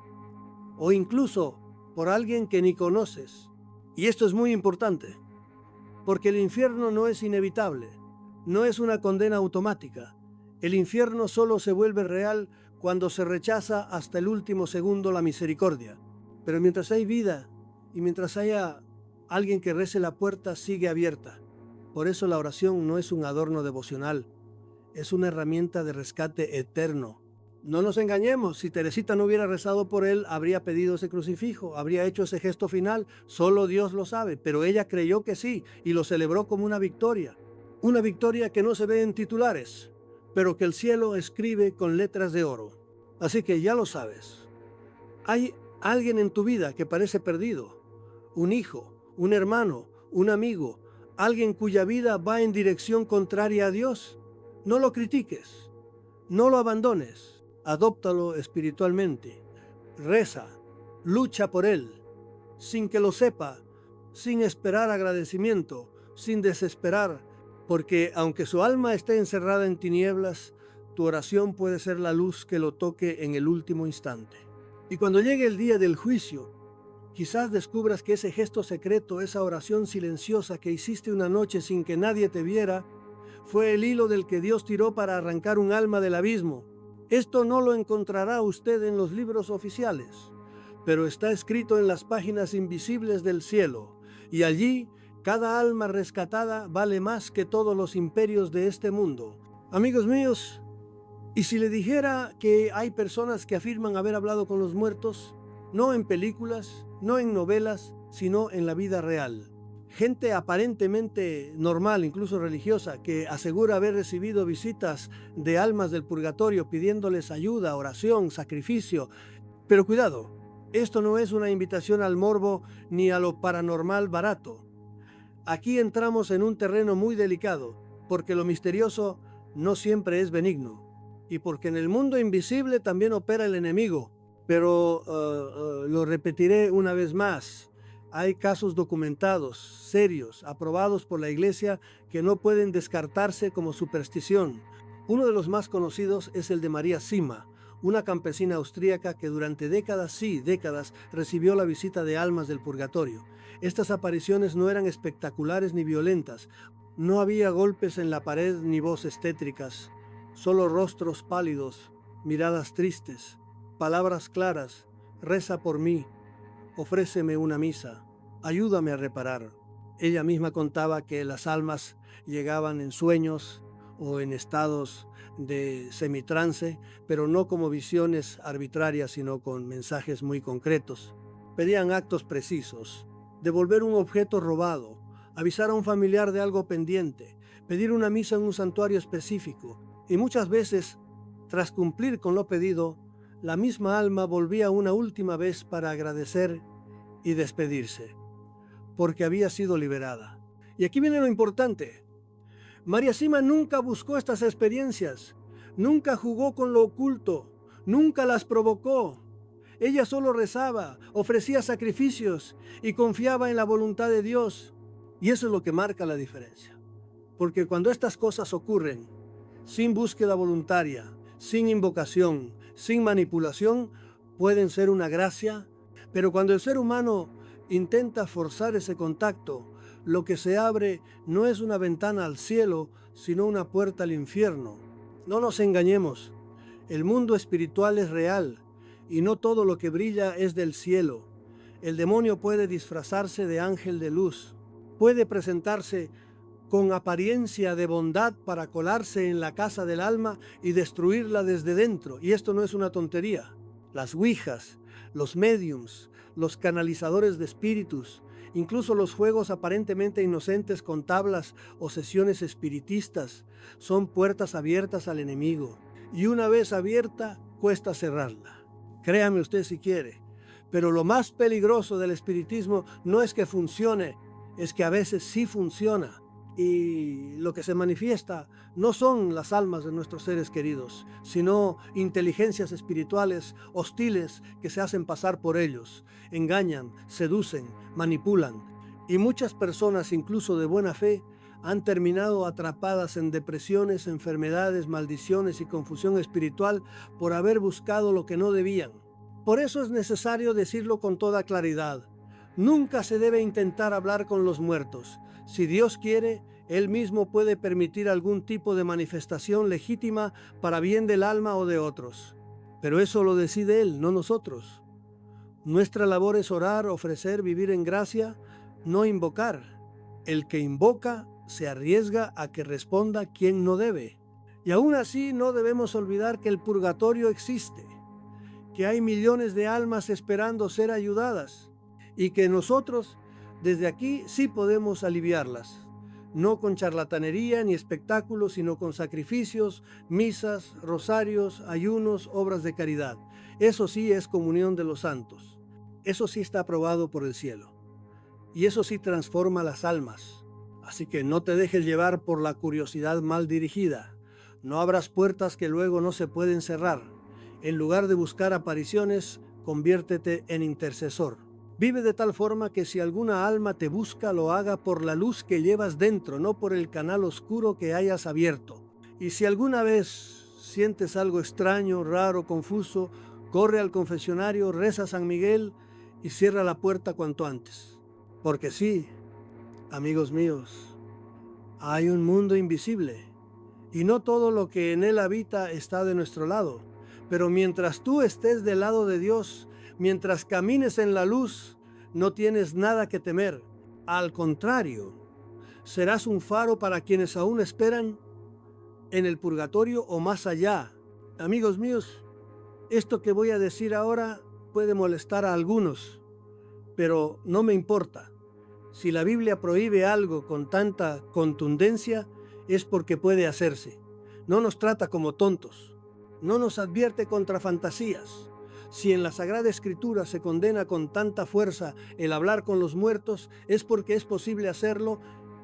o incluso por alguien que ni conoces. Y esto es muy importante, porque el infierno no es inevitable. No es una condena automática. El infierno solo se vuelve real cuando se rechaza hasta el último segundo la misericordia. Pero mientras hay vida y mientras haya alguien que rece, la puerta sigue abierta. Por eso la oración no es un adorno devocional, es una herramienta de rescate eterno. No nos engañemos, si Teresita no hubiera rezado por él, habría pedido ese crucifijo, habría hecho ese gesto final, solo Dios lo sabe, pero ella creyó que sí y lo celebró como una victoria que no se ve en titulares, pero que el cielo escribe con letras de oro. Así que ya lo sabes, hay alguien en tu vida que parece perdido, un hijo, un hermano, un amigo, alguien cuya vida va en dirección contraria a Dios. No lo critiques, no lo abandones, adóptalo espiritualmente, reza, lucha por él, sin que lo sepa, sin esperar agradecimiento, sin desesperar, porque aunque su alma esté encerrada en tinieblas, tu oración puede ser la luz que lo toque en el último instante. Y cuando llegue el día del juicio, quizás descubras que ese gesto secreto, esa oración silenciosa que hiciste una noche sin que nadie te viera, fue el hilo del que Dios tiró para arrancar un alma del abismo. Esto no lo encontrará usted en los libros oficiales, pero está escrito en las páginas invisibles del cielo, y allí cada alma rescatada vale más que todos los imperios de este mundo. Amigos míos, ¿y si le dijera que hay personas que afirman haber hablado con los muertos, no en películas, no en novelas, sino en la vida real? Gente aparentemente normal, incluso religiosa, que asegura haber recibido visitas de almas del purgatorio pidiéndoles ayuda, oración, sacrificio. Pero cuidado, esto no es una invitación al morbo ni a lo paranormal barato. Aquí entramos en un terreno muy delicado, porque lo misterioso no siempre es benigno, y porque en el mundo invisible también opera el enemigo. Pero lo repetiré una vez más. Hay casos documentados, serios, aprobados por la Iglesia, que no pueden descartarse como superstición. Uno de los más conocidos es el de María Sima, una campesina austríaca que durante décadas, sí, décadas, recibió la visita de almas del purgatorio. Estas apariciones no eran espectaculares ni violentas. No había golpes en la pared ni voces tétricas, solo rostros pálidos, miradas tristes, palabras claras: reza por mí, ofréceme una misa, ayúdame a reparar. Ella misma contaba que las almas llegaban en sueños o en estados de semitrance, pero no como visiones arbitrarias, sino con mensajes muy concretos. Pedían actos precisos: devolver un objeto robado, avisar a un familiar de algo pendiente, pedir una misa en un santuario específico. Y muchas veces, tras cumplir con lo pedido, la misma alma volvía una última vez para agradecer y despedirse, porque había sido liberada. Y aquí viene lo importante. María Sima nunca buscó estas experiencias, nunca jugó con lo oculto, nunca las provocó. Ella solo rezaba, ofrecía sacrificios y confiaba en la voluntad de Dios. Y eso es lo que marca la diferencia. Porque cuando estas cosas ocurren, sin búsqueda voluntaria, sin invocación, sin manipulación, pueden ser una gracia, pero cuando el ser humano intenta forzar ese contacto, lo que se abre no es una ventana al cielo, sino una puerta al infierno. No nos engañemos, el mundo espiritual es real y no todo lo que brilla es del cielo. El demonio puede disfrazarse de ángel de luz, puede presentarse con apariencia de bondad para colarse en la casa del alma y destruirla desde dentro. Y esto no es una tontería. Las ouijas, los médiums, los canalizadores de espíritus, incluso los juegos aparentemente inocentes con tablas o sesiones espiritistas, son puertas abiertas al enemigo. Y una vez abierta, cuesta cerrarla. Créame usted si quiere. Pero lo más peligroso del espiritismo no es que funcione, es que a veces sí funciona. Y lo que se manifiesta no son las almas de nuestros seres queridos, sino inteligencias espirituales hostiles que se hacen pasar por ellos, engañan, seducen, manipulan. Y muchas personas, incluso de buena fe, han terminado atrapadas en depresiones, enfermedades, maldiciones y confusión espiritual por haber buscado lo que no debían. Por eso es necesario decirlo con toda claridad. Nunca se debe intentar hablar con los muertos. Si Dios quiere, Él mismo puede permitir algún tipo de manifestación legítima para bien del alma o de otros. Pero eso lo decide Él, no nosotros. Nuestra labor es orar, ofrecer, vivir en gracia, no invocar. El que invoca se arriesga a que responda quien no debe. Y aún así no debemos olvidar que el purgatorio existe, que hay millones de almas esperando ser ayudadas y que nosotros desde aquí sí podemos aliviarlas, no con charlatanería ni espectáculos, sino con sacrificios, misas, rosarios, ayunos, obras de caridad. Eso sí es comunión de los santos. Eso sí está aprobado por el cielo. Y eso sí transforma las almas. Así que no te dejes llevar por la curiosidad mal dirigida. No abras puertas que luego no se pueden cerrar. En lugar de buscar apariciones, conviértete en intercesor. Vive de tal forma que si alguna alma te busca, lo haga por la luz que llevas dentro, no por el canal oscuro que hayas abierto. Y si alguna vez sientes algo extraño, raro, confuso, corre al confesionario, reza a San Miguel y cierra la puerta cuanto antes. Porque sí, amigos míos, hay un mundo invisible y no todo lo que en él habita está de nuestro lado. Pero mientras tú estés del lado de Dios, mientras camines en la luz, no tienes nada que temer. Al contrario, serás un faro para quienes aún esperan en el purgatorio o más allá. Amigos míos, esto que voy a decir ahora puede molestar a algunos, pero no me importa. Si la Biblia prohíbe algo con tanta contundencia, es porque puede hacerse. No nos trata como tontos. No nos advierte contra fantasías. Si en la Sagrada Escritura se condena con tanta fuerza el hablar con los muertos, es porque es posible hacerlo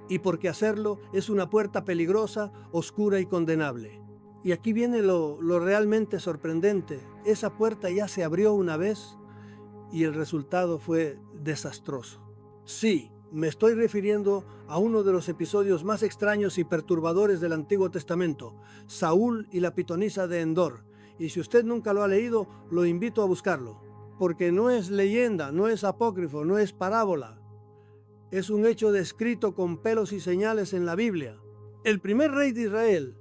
y porque hacerlo es una puerta peligrosa, oscura y condenable. Y aquí viene lo realmente sorprendente. Esa puerta ya se abrió una vez y el resultado fue desastroso. Sí, me estoy refiriendo a uno de los episodios más extraños y perturbadores del Antiguo Testamento, Saúl y la pitonisa de Endor. Y si usted nunca lo ha leído, lo invito a buscarlo, porque no es leyenda, no es apócrifo, no es parábola. Es un hecho descrito con pelos y señales en la Biblia. El primer rey de Israel,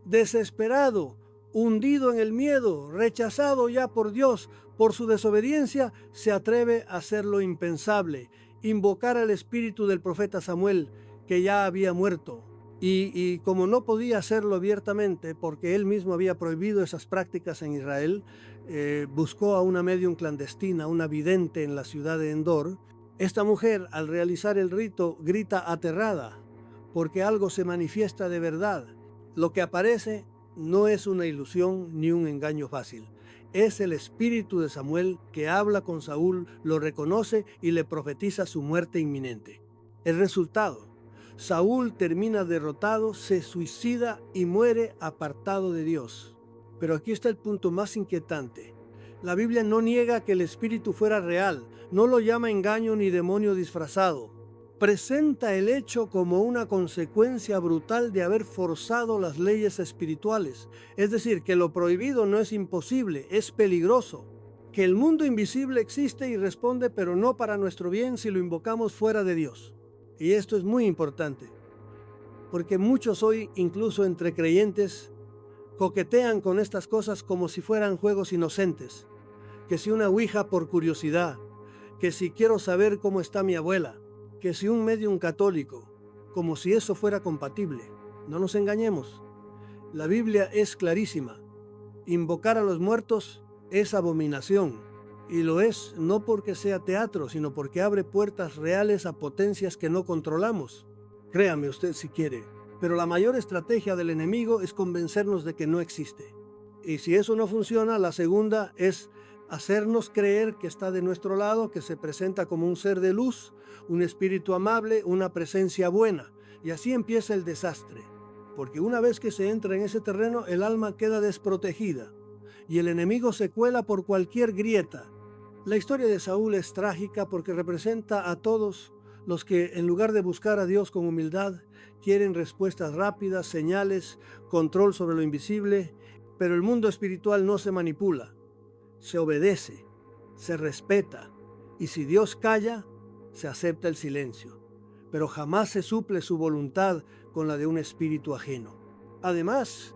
desesperado, hundido en el miedo, rechazado ya por Dios por su desobediencia, se atreve a hacer lo impensable, invocar al espíritu del profeta Samuel, que ya había muerto. Y como no podía hacerlo abiertamente, porque él mismo había prohibido esas prácticas en Israel, buscó a una medium clandestina, una vidente en la ciudad de Endor, Esta mujer, al realizar el rito, grita aterrada, porque algo se manifiesta de verdad. Lo que aparece no es una ilusión ni un engaño fácil. Es el espíritu de Samuel que habla con Saúl, lo reconoce y le profetiza su muerte inminente. El resultado: Saúl termina derrotado, se suicida y muere apartado de Dios. Pero aquí está el punto más inquietante. La Biblia no niega que el espíritu fuera real, no lo llama engaño ni demonio disfrazado. Presenta el hecho como una consecuencia brutal de haber forzado las leyes espirituales. Es decir, que lo prohibido no es imposible, es peligroso. Que el mundo invisible existe y responde, pero no para nuestro bien si lo invocamos fuera de Dios. Y esto es muy importante, porque muchos hoy, incluso entre creyentes, coquetean con estas cosas como si fueran juegos inocentes. Que si una ouija por curiosidad, que si quiero saber cómo está mi abuela, que si un medium católico, como si eso fuera compatible. No nos engañemos. La Biblia es clarísima. Invocar a los muertos es abominación. Y lo es no porque sea teatro, sino porque abre puertas reales a potencias que no controlamos. Créame usted si quiere. Pero la mayor estrategia del enemigo es convencernos de que no existe. Y si eso no funciona, la segunda es hacernos creer que está de nuestro lado, que se presenta como un ser de luz, un espíritu amable, una presencia buena. Y así empieza el desastre. Porque una vez que se entra en ese terreno, el alma queda desprotegida y el enemigo se cuela por cualquier grieta. La historia de Saúl es trágica porque representa a todos los que, en lugar de buscar a Dios con humildad, quieren respuestas rápidas, señales, control sobre lo invisible. Pero el mundo espiritual no se manipula, se obedece, se respeta, y si Dios calla, se acepta el silencio, pero jamás se suple su voluntad con la de un espíritu ajeno. Además,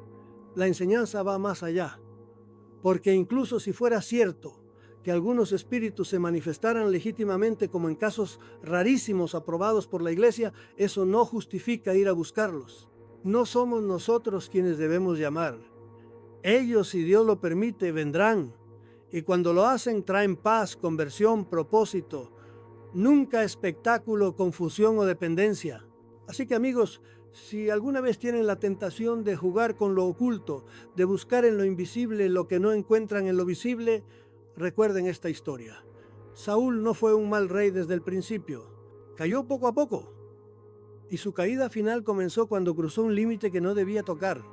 la enseñanza va más allá, porque incluso si fuera cierto que algunos espíritus se manifestaran legítimamente como en casos rarísimos aprobados por la Iglesia, eso no justifica ir a buscarlos. No somos nosotros quienes debemos llamar. Ellos, si Dios lo permite, vendrán, y cuando lo hacen traen paz, conversión, propósito, nunca espectáculo, confusión o dependencia. Así que amigos, si alguna vez tienen la tentación de jugar con lo oculto, de buscar en lo invisible lo que no encuentran en lo visible, recuerden esta historia. Saúl no fue un mal rey desde el principio, cayó poco a poco, y su caída final comenzó cuando cruzó un límite que no debía tocar.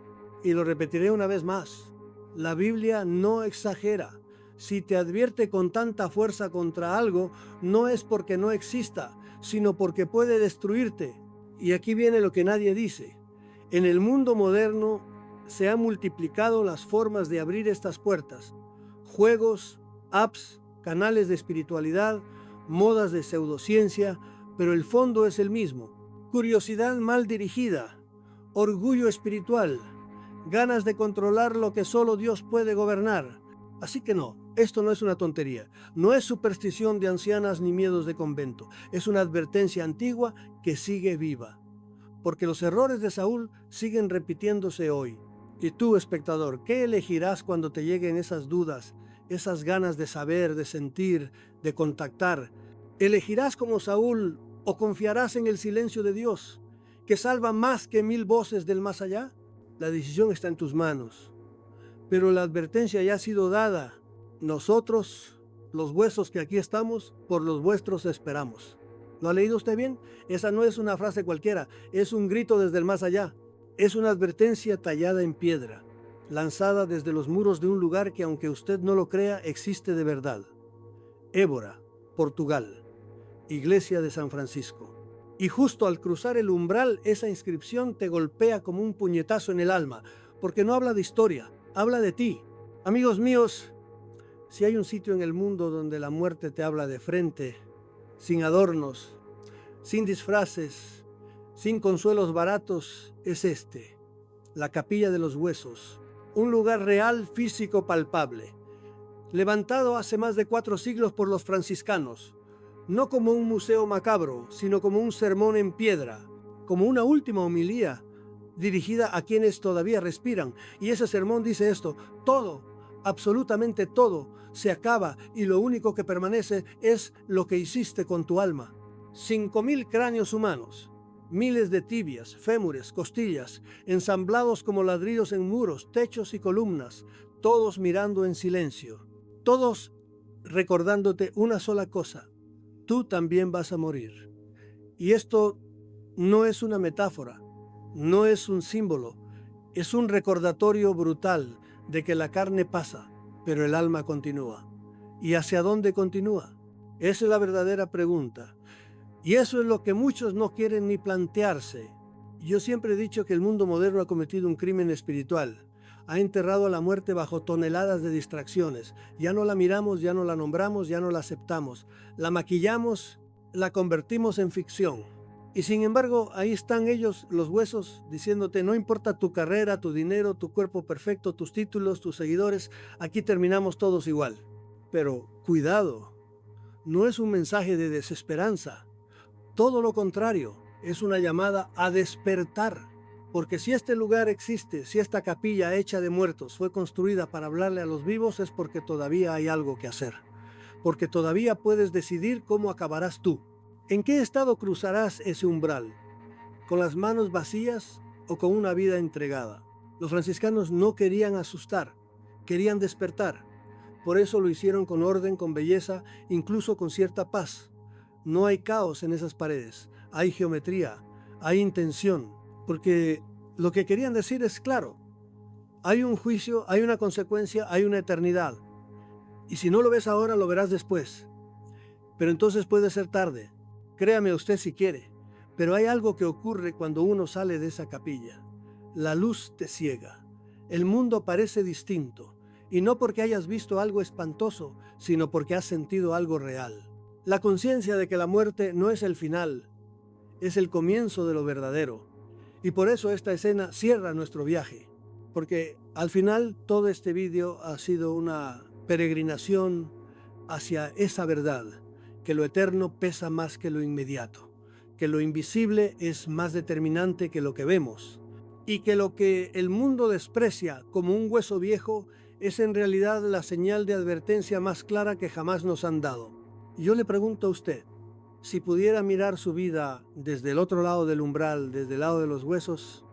Y lo repetiré una vez más, la Biblia no exagera. Si te advierte con tanta fuerza contra algo, no es porque no exista, sino porque puede destruirte. Y aquí viene lo que nadie dice. En el mundo moderno se han multiplicado las formas de abrir estas puertas. Juegos, apps, canales de espiritualidad, modas de pseudociencia, pero el fondo es el mismo. Curiosidad mal dirigida, orgullo espiritual, ganas de controlar lo que solo Dios puede gobernar. Así que no, esto no es una tontería, no es superstición de ancianas ni miedos de convento, es una advertencia antigua que sigue viva. Porque los errores de Saúl siguen repitiéndose hoy. Y tú, espectador, ¿qué elegirás cuando te lleguen esas dudas, esas ganas de saber, de sentir, de contactar? ¿Elegirás como Saúl o confiarás en el silencio de Dios, que salva más que 1000 voces del más allá? La decisión está en tus manos, pero la advertencia ya ha sido dada. Nosotros, los huesos que aquí estamos, por los vuestros esperamos. ¿Lo ha leído usted bien? Esa no es una frase cualquiera, es un grito desde el más allá. Es una advertencia tallada en piedra, lanzada desde los muros de un lugar que, aunque usted no lo crea, existe de verdad. Évora, Portugal, Iglesia de San Francisco. Y justo al cruzar el umbral, esa inscripción te golpea como un puñetazo en el alma, porque no habla de historia, habla de ti. Amigos míos, si hay un sitio en el mundo donde la muerte te habla de frente, sin adornos, sin disfraces, sin consuelos baratos, es este, la Capilla de los Huesos, un lugar real, físico, palpable, levantado hace más de 4 siglos por los franciscanos, no como un museo macabro, sino como un sermón en piedra, como una última homilía dirigida a quienes todavía respiran. Y ese sermón dice esto: todo, Absolutamente todo se acaba y lo único que permanece es lo que hiciste con tu alma. 5.000 cráneos humanos, miles de tibias, fémures, costillas, ensamblados como ladrillos en muros, techos y columnas, todos mirando en silencio, todos recordándote una sola cosa: tú también vas a morir. Y esto no es una metáfora, no es un símbolo, es un recordatorio brutal de que la carne pasa, pero el alma continúa. ¿Y hacia dónde continúa? Esa es la verdadera pregunta. Y eso es lo que muchos no quieren ni plantearse. Yo siempre he dicho que el mundo moderno ha cometido un crimen espiritual. Ha enterrado a la muerte bajo toneladas de distracciones. Ya no la miramos, ya no la nombramos, ya no la aceptamos. La maquillamos, la convertimos en ficción. Y sin embargo, ahí están ellos, los huesos, diciéndote: no importa tu carrera, tu dinero, tu cuerpo perfecto, tus títulos, tus seguidores, aquí terminamos todos igual. Pero cuidado, no es un mensaje de desesperanza. Todo lo contrario, es una llamada a despertar. Porque si este lugar existe, si esta capilla hecha de muertos fue construida para hablarle a los vivos, es porque todavía hay algo que hacer. Porque todavía puedes decidir cómo acabarás tú. ¿En qué estado cruzarás ese umbral? ¿Con las manos vacías o con una vida entregada? Los franciscanos no querían asustar, querían despertar. Por eso lo hicieron con orden, con belleza, incluso con cierta paz. No hay caos en esas paredes, hay geometría, hay intención, porque lo que querían decir es claro: hay un juicio, hay una consecuencia, hay una eternidad. Y si no lo ves ahora, lo verás después. Pero entonces puede ser tarde. Créame usted si quiere, pero hay algo que ocurre cuando uno sale de esa capilla. La luz te ciega. El mundo parece distinto, y no porque hayas visto algo espantoso, sino porque has sentido algo real. La conciencia de que la muerte no es el final, es el comienzo de lo verdadero. Y por eso esta escena cierra nuestro viaje, porque al final todo este vídeo ha sido una peregrinación hacia esa verdad, que lo eterno pesa más que lo inmediato, que lo invisible es más determinante que lo que vemos, y que lo que el mundo desprecia como un hueso viejo es en realidad la señal de advertencia más clara que jamás nos han dado. Yo le pregunto a usted, si pudiera mirar su vida desde el otro lado del umbral, desde el lado de los huesos,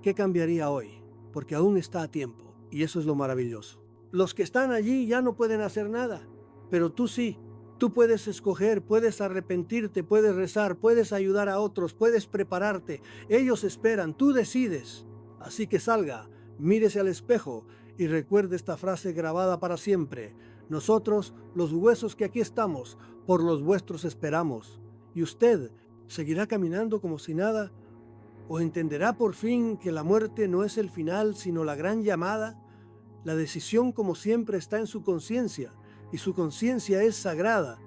¿qué cambiaría hoy? Porque aún está a tiempo, y eso es lo maravilloso. Los que están allí ya no pueden hacer nada, pero tú sí. Tú puedes escoger, puedes arrepentirte, puedes rezar, puedes ayudar a otros, puedes prepararte. Ellos esperan, tú decides. Así que salga, mírese al espejo y recuerde esta frase grabada para siempre: nosotros, los huesos que aquí estamos, por los vuestros esperamos. Y usted seguirá caminando como si nada, o entenderá por fin que la muerte no es el final, sino la gran llamada. La decisión, como siempre, está en su conciencia, y su conciencia es sagrada,